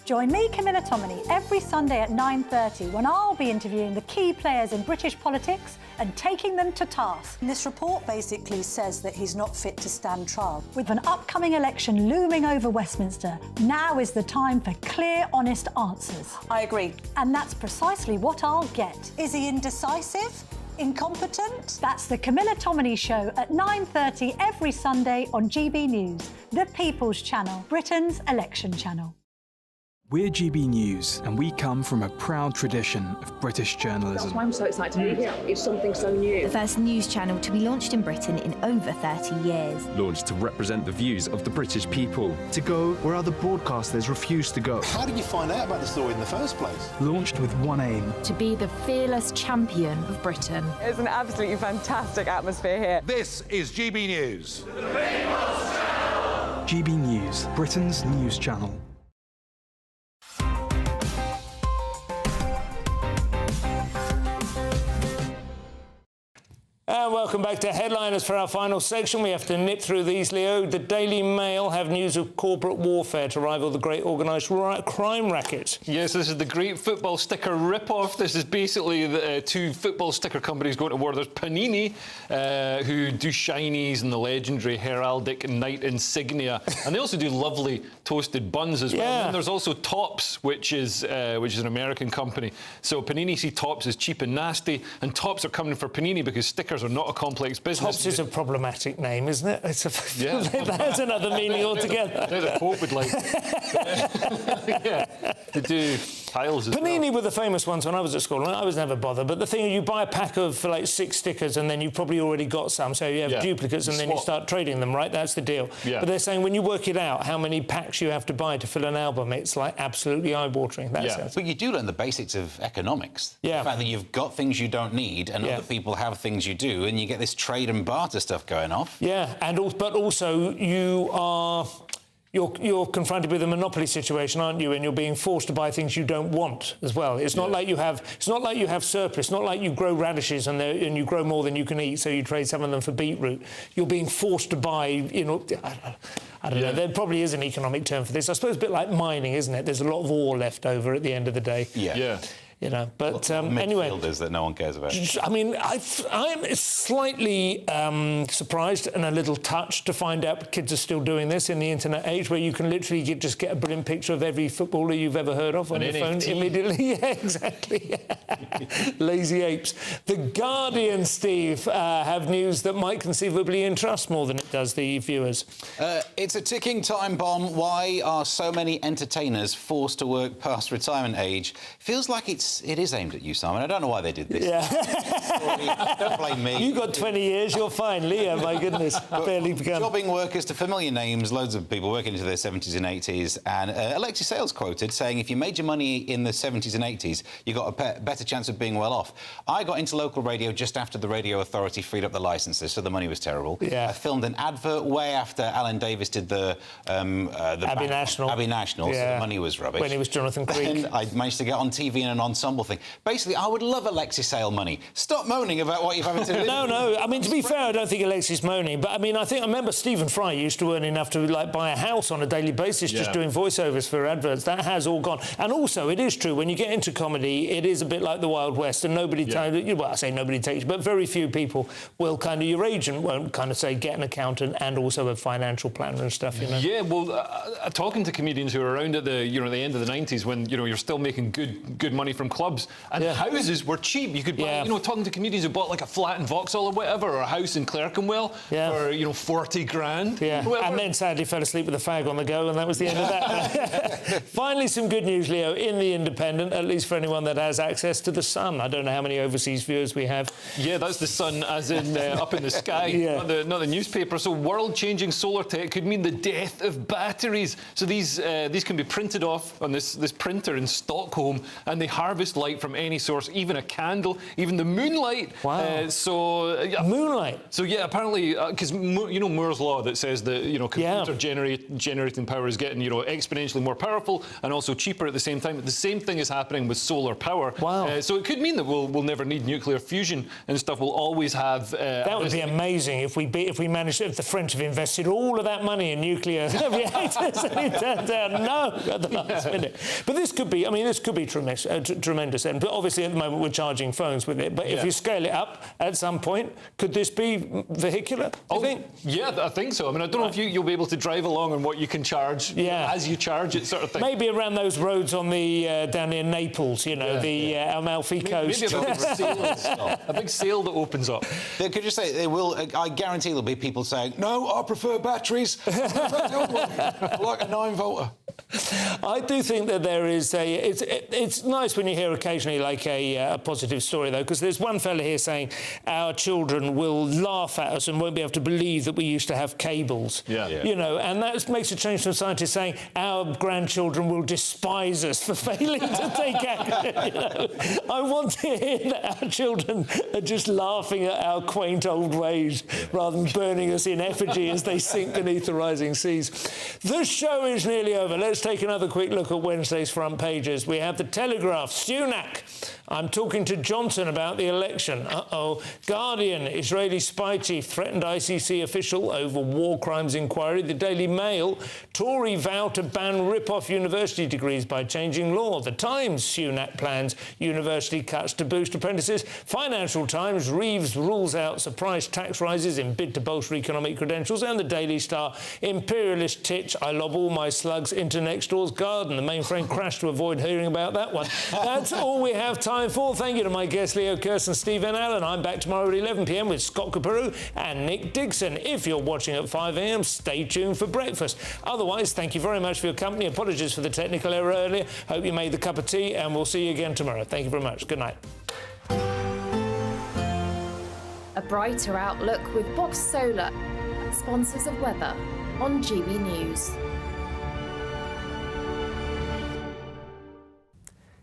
Join me, Camilla Tominey, every Sunday at 9:30 when I'll be interviewing the key players in British politics and taking them to task. This report basically says that he's not fit to stand trial. With an upcoming election looming over Westminster, now is the time for clear, honest answers. I agree. And that's precisely what I'll get. Is he indecisive? Incompetent? That's the Camilla Tominey Show at 9:30 every Sunday on GB News, the People's Channel, Britain's election channel. We're GB News, and we come from a proud tradition of British journalism. That's why I'm so excited to be here. It's something so new. The first news channel to be launched in Britain in over 30 years. Launched to represent the views of the British people. To go where other broadcasters refuse to go. How did you find out about the story in the first place? Launched with one aim. To be the fearless champion of Britain. It's an absolutely fantastic atmosphere here. This is GB News. The People's Channel. GB News, Britain's news channel. And welcome back to Headliners for our final section. We have to nip through these, Leo. The Daily Mail have news of corporate warfare to rival the great organised crime racket. Yes, this is the great football sticker rip-off. This is basically the two football sticker companies going to war. There's Panini, who do shinies and the legendary heraldic knight insignia. And they also do lovely toasted buns as well. Yeah. And then there's also Topps, which is an American company. So Panini see Topps as cheap and nasty, and Topps are coming for Panini because stickers are not a complex business. Topps is a problematic name, isn't it? That's another meaning altogether. The Pope would like to do tiles as Panini well. were the famous ones when I was at school, and I was never bothered. But the thing is, you buy a pack of like 6 stickers, and then you've probably already got some, so you have duplicates, and then you start trading them, right? That's the deal. Yeah. But they're saying when you work it out, how many packs you have to buy to fill an album, it's like absolutely eye-watering. But you do learn the basics of economics. Yeah. The fact that you've got things you don't need, and other people have things you do, and you get this trade and barter stuff going off. Yeah, but also you're confronted with a monopoly situation, aren't you? And you're being forced to buy things you don't want as well. It's not like you have surplus. It's not like you grow radishes and you grow more than you can eat, so you trade some of them for beetroot. You're being forced to buy, I don't know. There probably is an economic term for this. I suppose a bit like mining, isn't it? There's a lot of ore left over at the end of the day. Yeah. But anyway, midfielders that no one cares about. I mean, I'm slightly surprised and a little touched to find out kids are still doing this in the internet age, where you can literally just get a brilliant picture of every footballer you've ever heard of on your phone immediately. Yeah, exactly. Lazy apes. The Guardian, Steve, have news that might conceivably interest more than it does the viewers. It's a ticking time bomb. Why are so many entertainers forced to work past retirement age? Feels like it is aimed at you, Simon. I don't know why they did this. Yeah. Don't blame me. You got 20 years, you're fine. Leo, my goodness, barely begun. Jobbing workers to familiar names, loads of people working into their 70s and 80s. And Alexis Sales quoted saying, if you made your money in the 70s and 80s, you got a better chance of being well off. I got into local radio just after the Radio Authority freed up the licences, so the money was terrible. Yeah. I filmed an advert way after Alan Davis blacklisted the Abbey National. Abbey National, so the money was rubbish. When he was Jonathan Creek. And I managed to get on TV in an ensemble thing. Basically, I would love Alexis Sale money. Stop moaning about what you're having to do. No. I mean, to be fair, I don't think Alexis moaning, but I mean, I remember Stephen Fry used to earn enough to like buy a house on a daily basis just doing voiceovers for adverts. That has all gone. And also, it is true when you get into comedy, it is a bit like the Wild West, and nobody well, I say nobody takes, but very few people will kind of, your agent won't kind of say get an accountant and also a financial planner and stuff, you know. Yeah, well, talking to comedians who were around at the the end of the 90s when you're still making good money from clubs and houses were cheap. You could buy, talking to comedians who bought like a flat in Vauxhall or whatever, or a house in Clerkenwell for 40 grand. Yeah, and then sadly fell asleep with a fag on the go, and that was the end of that. Finally, some good news, Leo, in The Independent, at least for anyone that has access to the sun. I don't know how many overseas viewers we have. Yeah, that's the sun as in up in the sky, not the newspaper. So world-changing solar tech could mean the death of batteries. So these can be printed off on this printer in Stockholm, and they harvest light from any source, even a candle, even the moonlight. Wow. Moonlight. So yeah, apparently, because Moore's law that says that computer generating power is getting exponentially more powerful and also cheaper at the same time. The same thing is happening with solar power. Wow. So it could mean that we'll never need nuclear fusion and stuff. We'll always have. That would be amazing if we managed. If the French have invested all of that money in nuclear reactors, and it turns out no at the last minute. But this could be. I mean, this could be tremendous. But obviously, at the moment, we're charging phones with it. But if you scale it up at some point, could this be vehicular? Do you think? Yeah, I think so. I mean, I don't know if you'll be able to drive along on what you can charge as you charge it, sort of thing. Maybe around those roads on the down near Naples, the Amalfi Coast. Maybe a big sail that opens up. Could you say they will? I guarantee there'll be people saying, "No, I prefer batteries. I prefer the old one. I like a 9-volter." I do think that there is it's nice when you hear occasionally like a positive story, though, because there's one fella here saying our children will laugh at us and won't be able to believe that we used to have cables. And that makes a change from scientists saying our grandchildren will despise us for failing to take action. I want to hear that our children are just laughing at our quaint old ways rather than burning us in effigy as they sink beneath the rising seas. The show is nearly over. Let's take another quick look at Wednesday's front pages. We have the Telegraph, Sunak. I'm talking to Johnson about the election. Guardian, Israeli spy chief threatened ICC official over war crimes inquiry. The Daily Mail, Tory vow to ban rip-off university degrees by changing law. The Times, Sunak plans university cuts to boost apprentices. Financial Times, Reeves rules out surprise tax rises in bid to bolster economic credentials. And the Daily Star, imperialist titch, I lob all my slugs into next door's garden. The mainframe crashed to avoid hearing about that one. That's all we have time for. Thank you to my guests, Leo Kirst and Stephen Allen. I'm back tomorrow at 11 p.m. with Scott Caperu and Nick Dixon. If you're watching at 5 a.m, stay tuned for breakfast. Otherwise, thank you very much for your company. Apologies for the technical error earlier. Hope you made the cup of tea, and we'll see you again tomorrow. Thank you very much. Good night. A brighter outlook with Box Solar, sponsors of weather on GB News.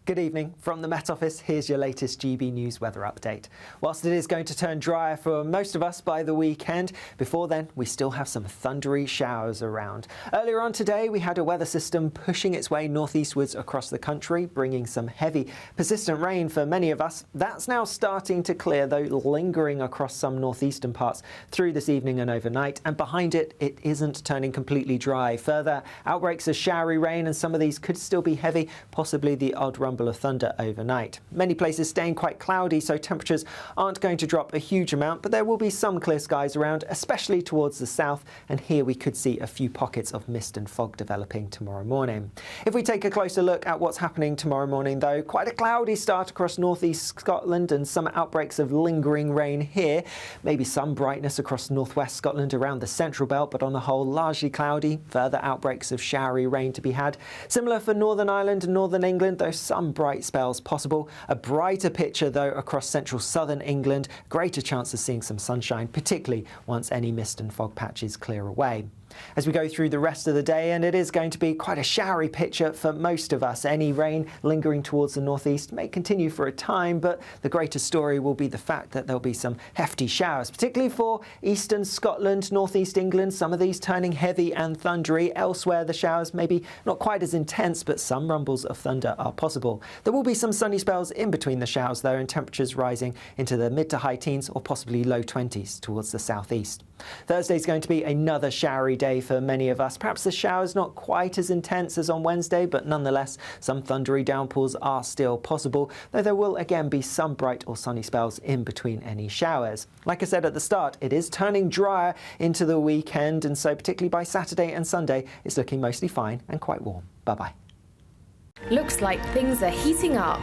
Good evening. From the Met Office, here's your latest GB News weather update. Whilst it is going to turn drier for most of us by the weekend, before then we still have some thundery showers around. Earlier on today we had a weather system pushing its way northeastwards across the country, bringing some heavy, persistent rain for many of us. That's now starting to clear, though lingering across some northeastern parts through this evening and overnight, and behind it, it isn't turning completely dry. Further outbreaks of showery rain, and some of these could still be heavy, possibly the odd rumble of thunder overnight. Many places staying quite cloudy, so temperatures aren't going to drop a huge amount, but there will be some clear skies around, especially towards the south, and here we could see a few pockets of mist and fog developing tomorrow morning. If we take a closer look at what's happening tomorrow morning, though, quite a cloudy start across northeast Scotland and some outbreaks of lingering rain here. Maybe some brightness across northwest Scotland around the central belt, but on the whole largely cloudy. Further outbreaks of showery rain to be had. Similar for Northern Ireland and Northern England, though some bright spells possible. A brighter picture, though, across central southern England. Greater chance of seeing some sunshine, particularly once any mist and fog patches clear away. As we go through the rest of the day, and it is going to be quite a showery picture for most of us. Any rain lingering towards the northeast may continue for a time, but the greater story will be the fact that there'll be some hefty showers, particularly for eastern Scotland, northeast England, some of these turning heavy and thundery. Elsewhere, the showers maybe not quite as intense, but some rumbles of thunder are possible. There will be some sunny spells in between the showers, though, and temperatures rising into the mid to high teens or possibly low 20s towards the southeast. Thursday is going to be another showery day for many of us. Perhaps the showers not quite as intense as on Wednesday, but nonetheless, some thundery downpours are still possible, though there will again be some bright or sunny spells in between any showers. Like I said at the start, it is turning drier into the weekend, and so particularly by Saturday and Sunday, it's looking mostly fine and quite warm. Bye-bye. Looks like things are heating up.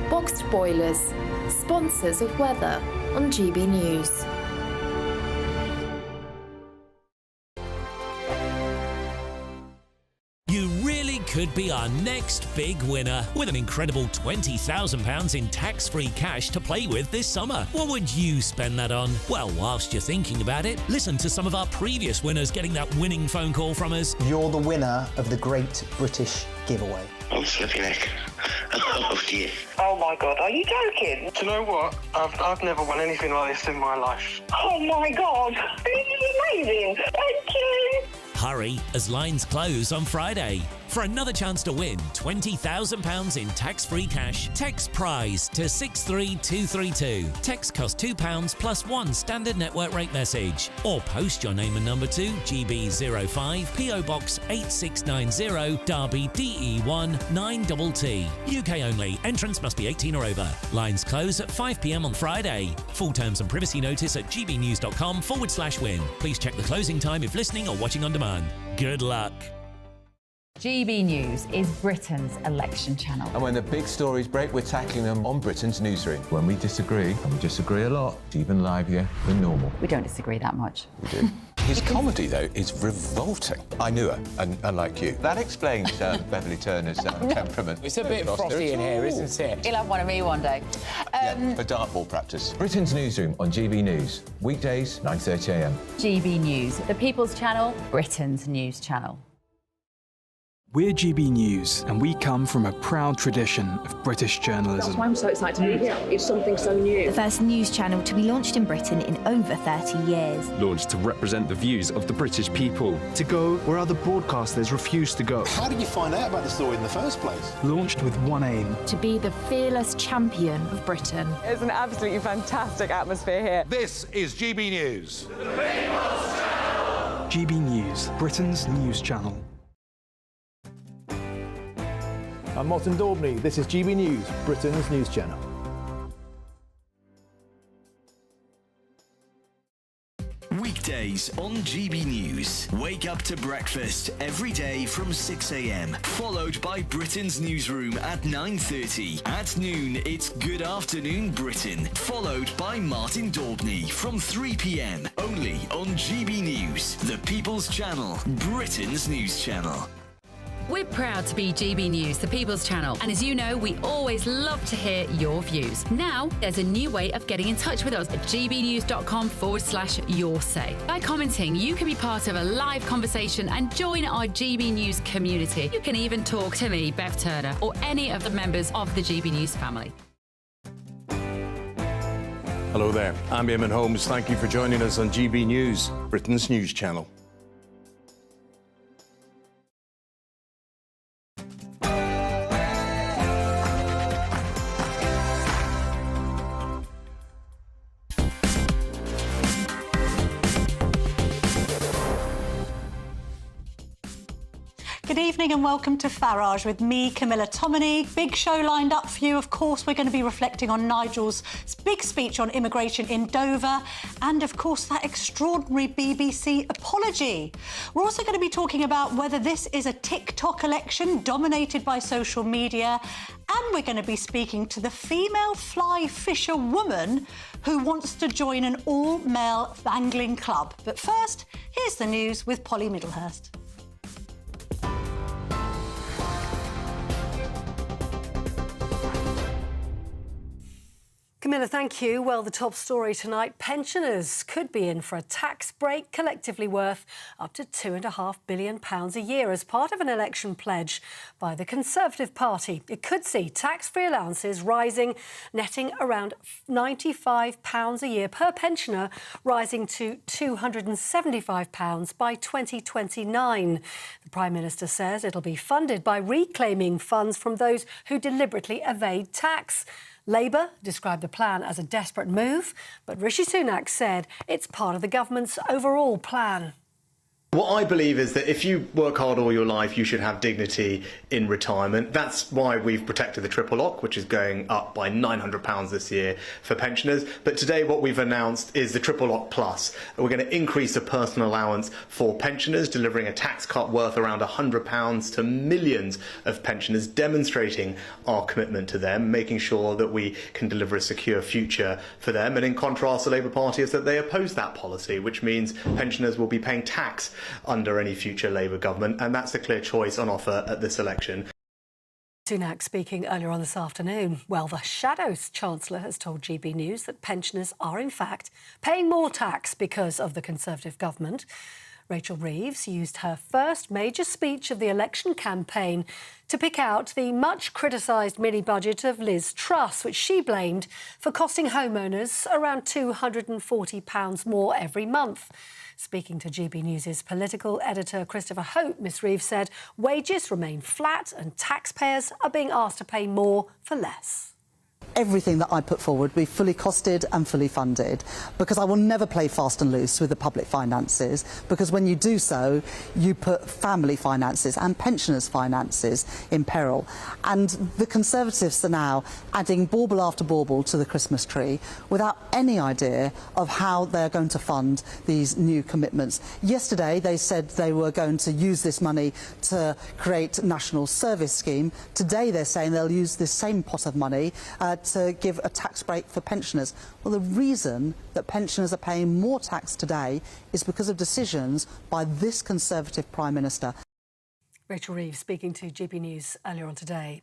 Boxed boilers, sponsors of weather on GB News. You really could be our next big winner with an incredible £20,000 in tax-free cash to play with this summer. What would you spend that on? Well, whilst you're thinking about it, listen to some of our previous winners getting that winning phone call from us. You're the winner of the Great British Giveaway. I'm slipping neck. Oh dear. Oh my God, are you joking? Do you know what? I've never won anything like this in my life. Oh my God, this is amazing. Thank you. Hurry, as lines close on Friday. For another chance to win £20,000 in tax-free cash, text PRIZE to 63232. Text costs £2 plus one standard network rate message. Or post your name and number to GB05 PO Box 8690 Derby DE1 9TT. UK only. Entrance must be 18 or over. Lines close at 5 p.m. on Friday. Full terms and privacy notice at gbnews.com/win. Please check the closing time if listening or watching on demand. Good luck. GB News is Britain's election channel. And when the big stories break, we're tackling them on Britain's newsroom. When we disagree, and we disagree a lot, it's even livelier than normal. We don't disagree that much. We do. His comedy, though, is revolting. I knew her, and unlike you. That explains Beverly Turner's temperament. It's a bit frothy in here, isn't it? You'll have one of me one day. For dartball practice. Britain's newsroom on GB News. Weekdays, 9:30 a.m. GB News, the People's Channel, Britain's news channel. We're GB News, and we come from a proud tradition of British journalism. That's why I'm so excited to be here. It's something so new. The first news channel to be launched in Britain in over 30 years. Launched to represent the views of the British people. To go where other broadcasters refuse to go. How did you find out about the story in the first place? Launched with one aim. To be the fearless champion of Britain. It's an absolutely fantastic atmosphere here. This is GB News. GB News, Britain's news channel. I'm Martin Daubney. This is GB News, Britain's news channel. Weekdays on GB News. Wake up to breakfast every day from 6 a.m. Followed by Britain's newsroom at 9:30. At noon, it's Good Afternoon Britain. Followed by Martin Daubney from 3 p.m. Only on GB News, the People's Channel, Britain's news channel. We're proud to be GB News, the People's Channel, and as you know, we always love to hear your views. Now, there's a new way of getting in touch with us at gbnews.com/your-say. By commenting, you can be part of a live conversation and join our GB News community. You can even talk to me, Bev Turner, or any of the members of the GB News family. Hello there, I'm Eamon Holmes. Thank you for joining us on GB News, Britain's news channel. Good evening and welcome to Farage with me, Camilla Tominey. Big show lined up for you. Of course, we're going to be reflecting on Nigel's big speech on immigration in Dover and, of course, that extraordinary BBC apology. We're also going to be talking about whether this is a TikTok election dominated by social media, and we're going to be speaking to the female fly fisher woman who wants to join an all-male angling club. But first, here's the news with Polly Middlehurst. Camilla, thank you. Well, the top story tonight, pensioners could be in for a tax break collectively worth up to £2.5 billion a year as part of an election pledge by the Conservative Party. It could see tax-free allowances rising, netting around £95 a year per pensioner, rising to £275 by 2029. The Prime Minister says it'll be funded by reclaiming funds from those who deliberately evade tax. Labour described the plan as a desperate move, but Rishi Sunak said it's part of the government's overall plan. What I believe is that if you work hard all your life, you should have dignity in retirement. That's why we've protected the triple lock, which is going up by £900 this year for pensioners. But today what we've announced is the triple lock plus. We're going to increase the personal allowance for pensioners, delivering a tax cut worth around £100 to millions of pensioners, demonstrating our commitment to them, making sure that we can deliver a secure future for them. And in contrast, the Labour Party is that they oppose that policy, which means pensioners will be paying tax under any future Labour government, and that's a clear choice on offer at this election. Sunak speaking earlier on this afternoon. Well, the Shadows Chancellor has told GB News that pensioners are in fact paying more tax because of the Conservative government. Rachel Reeves used her first major speech of the election campaign to pick out the much criticised mini-budget of Liz Truss, which she blamed for costing homeowners around £240 more every month. Speaking to GB News' political editor Christopher Hope, Miss Reeves said wages remain flat and taxpayers are being asked to pay more for less. Everything that I put forward will be fully costed and fully funded, because I will never play fast and loose with the public finances, because when you do so, you put family finances and pensioners' finances in peril. And the Conservatives are now adding bauble after bauble to the Christmas tree without any idea of how they're going to fund these new commitments. Yesterday, they said they were going to use this money to create a national service scheme. Today, they're saying they'll use this same pot of money to give a tax break for pensioners. Well, the reason that pensioners are paying more tax today is because of decisions by this Conservative Prime Minister. Rachel Reeves speaking to GB News earlier on today.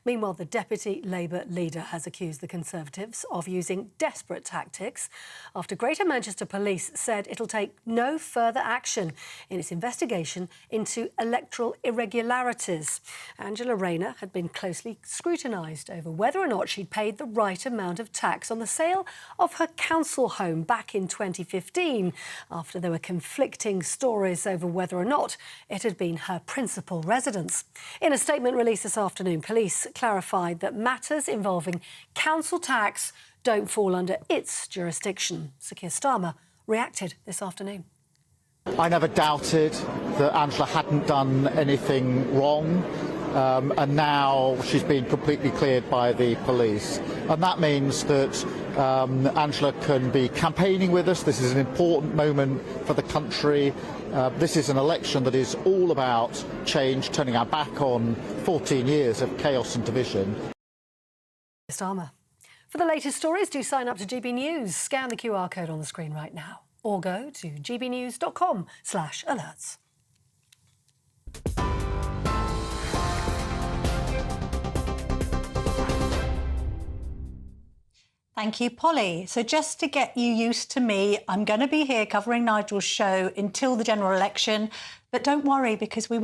Meanwhile, the Deputy Labour leader has accused the Conservatives of using desperate tactics after Greater Manchester Police said it'll take no further action in its investigation into electoral irregularities. Angela Rayner had been closely scrutinised over whether or not she'd paid the right amount of tax on the sale of her council home back in 2015, after there were conflicting stories over whether or not it had been her principal residence. In a statement released this afternoon, police clarified that matters involving council tax don't fall under its jurisdiction. Sir Keir Starmer reacted this afternoon. I never doubted that Angela hadn't done anything wrong, and now she's been completely cleared by the police. And that means that Angela can be campaigning with us. This is an important moment for the country. This is an election that is all about change, turning our back on 14 years of chaos and division. Starmer. For the latest stories, do sign up to GB News. Scan the QR code on the screen right now, or go to gbnews.com/alerts. Thank you, Polly. So just to get you used to me, I'm going to be here covering Nigel's show until the general election. But don't worry, because we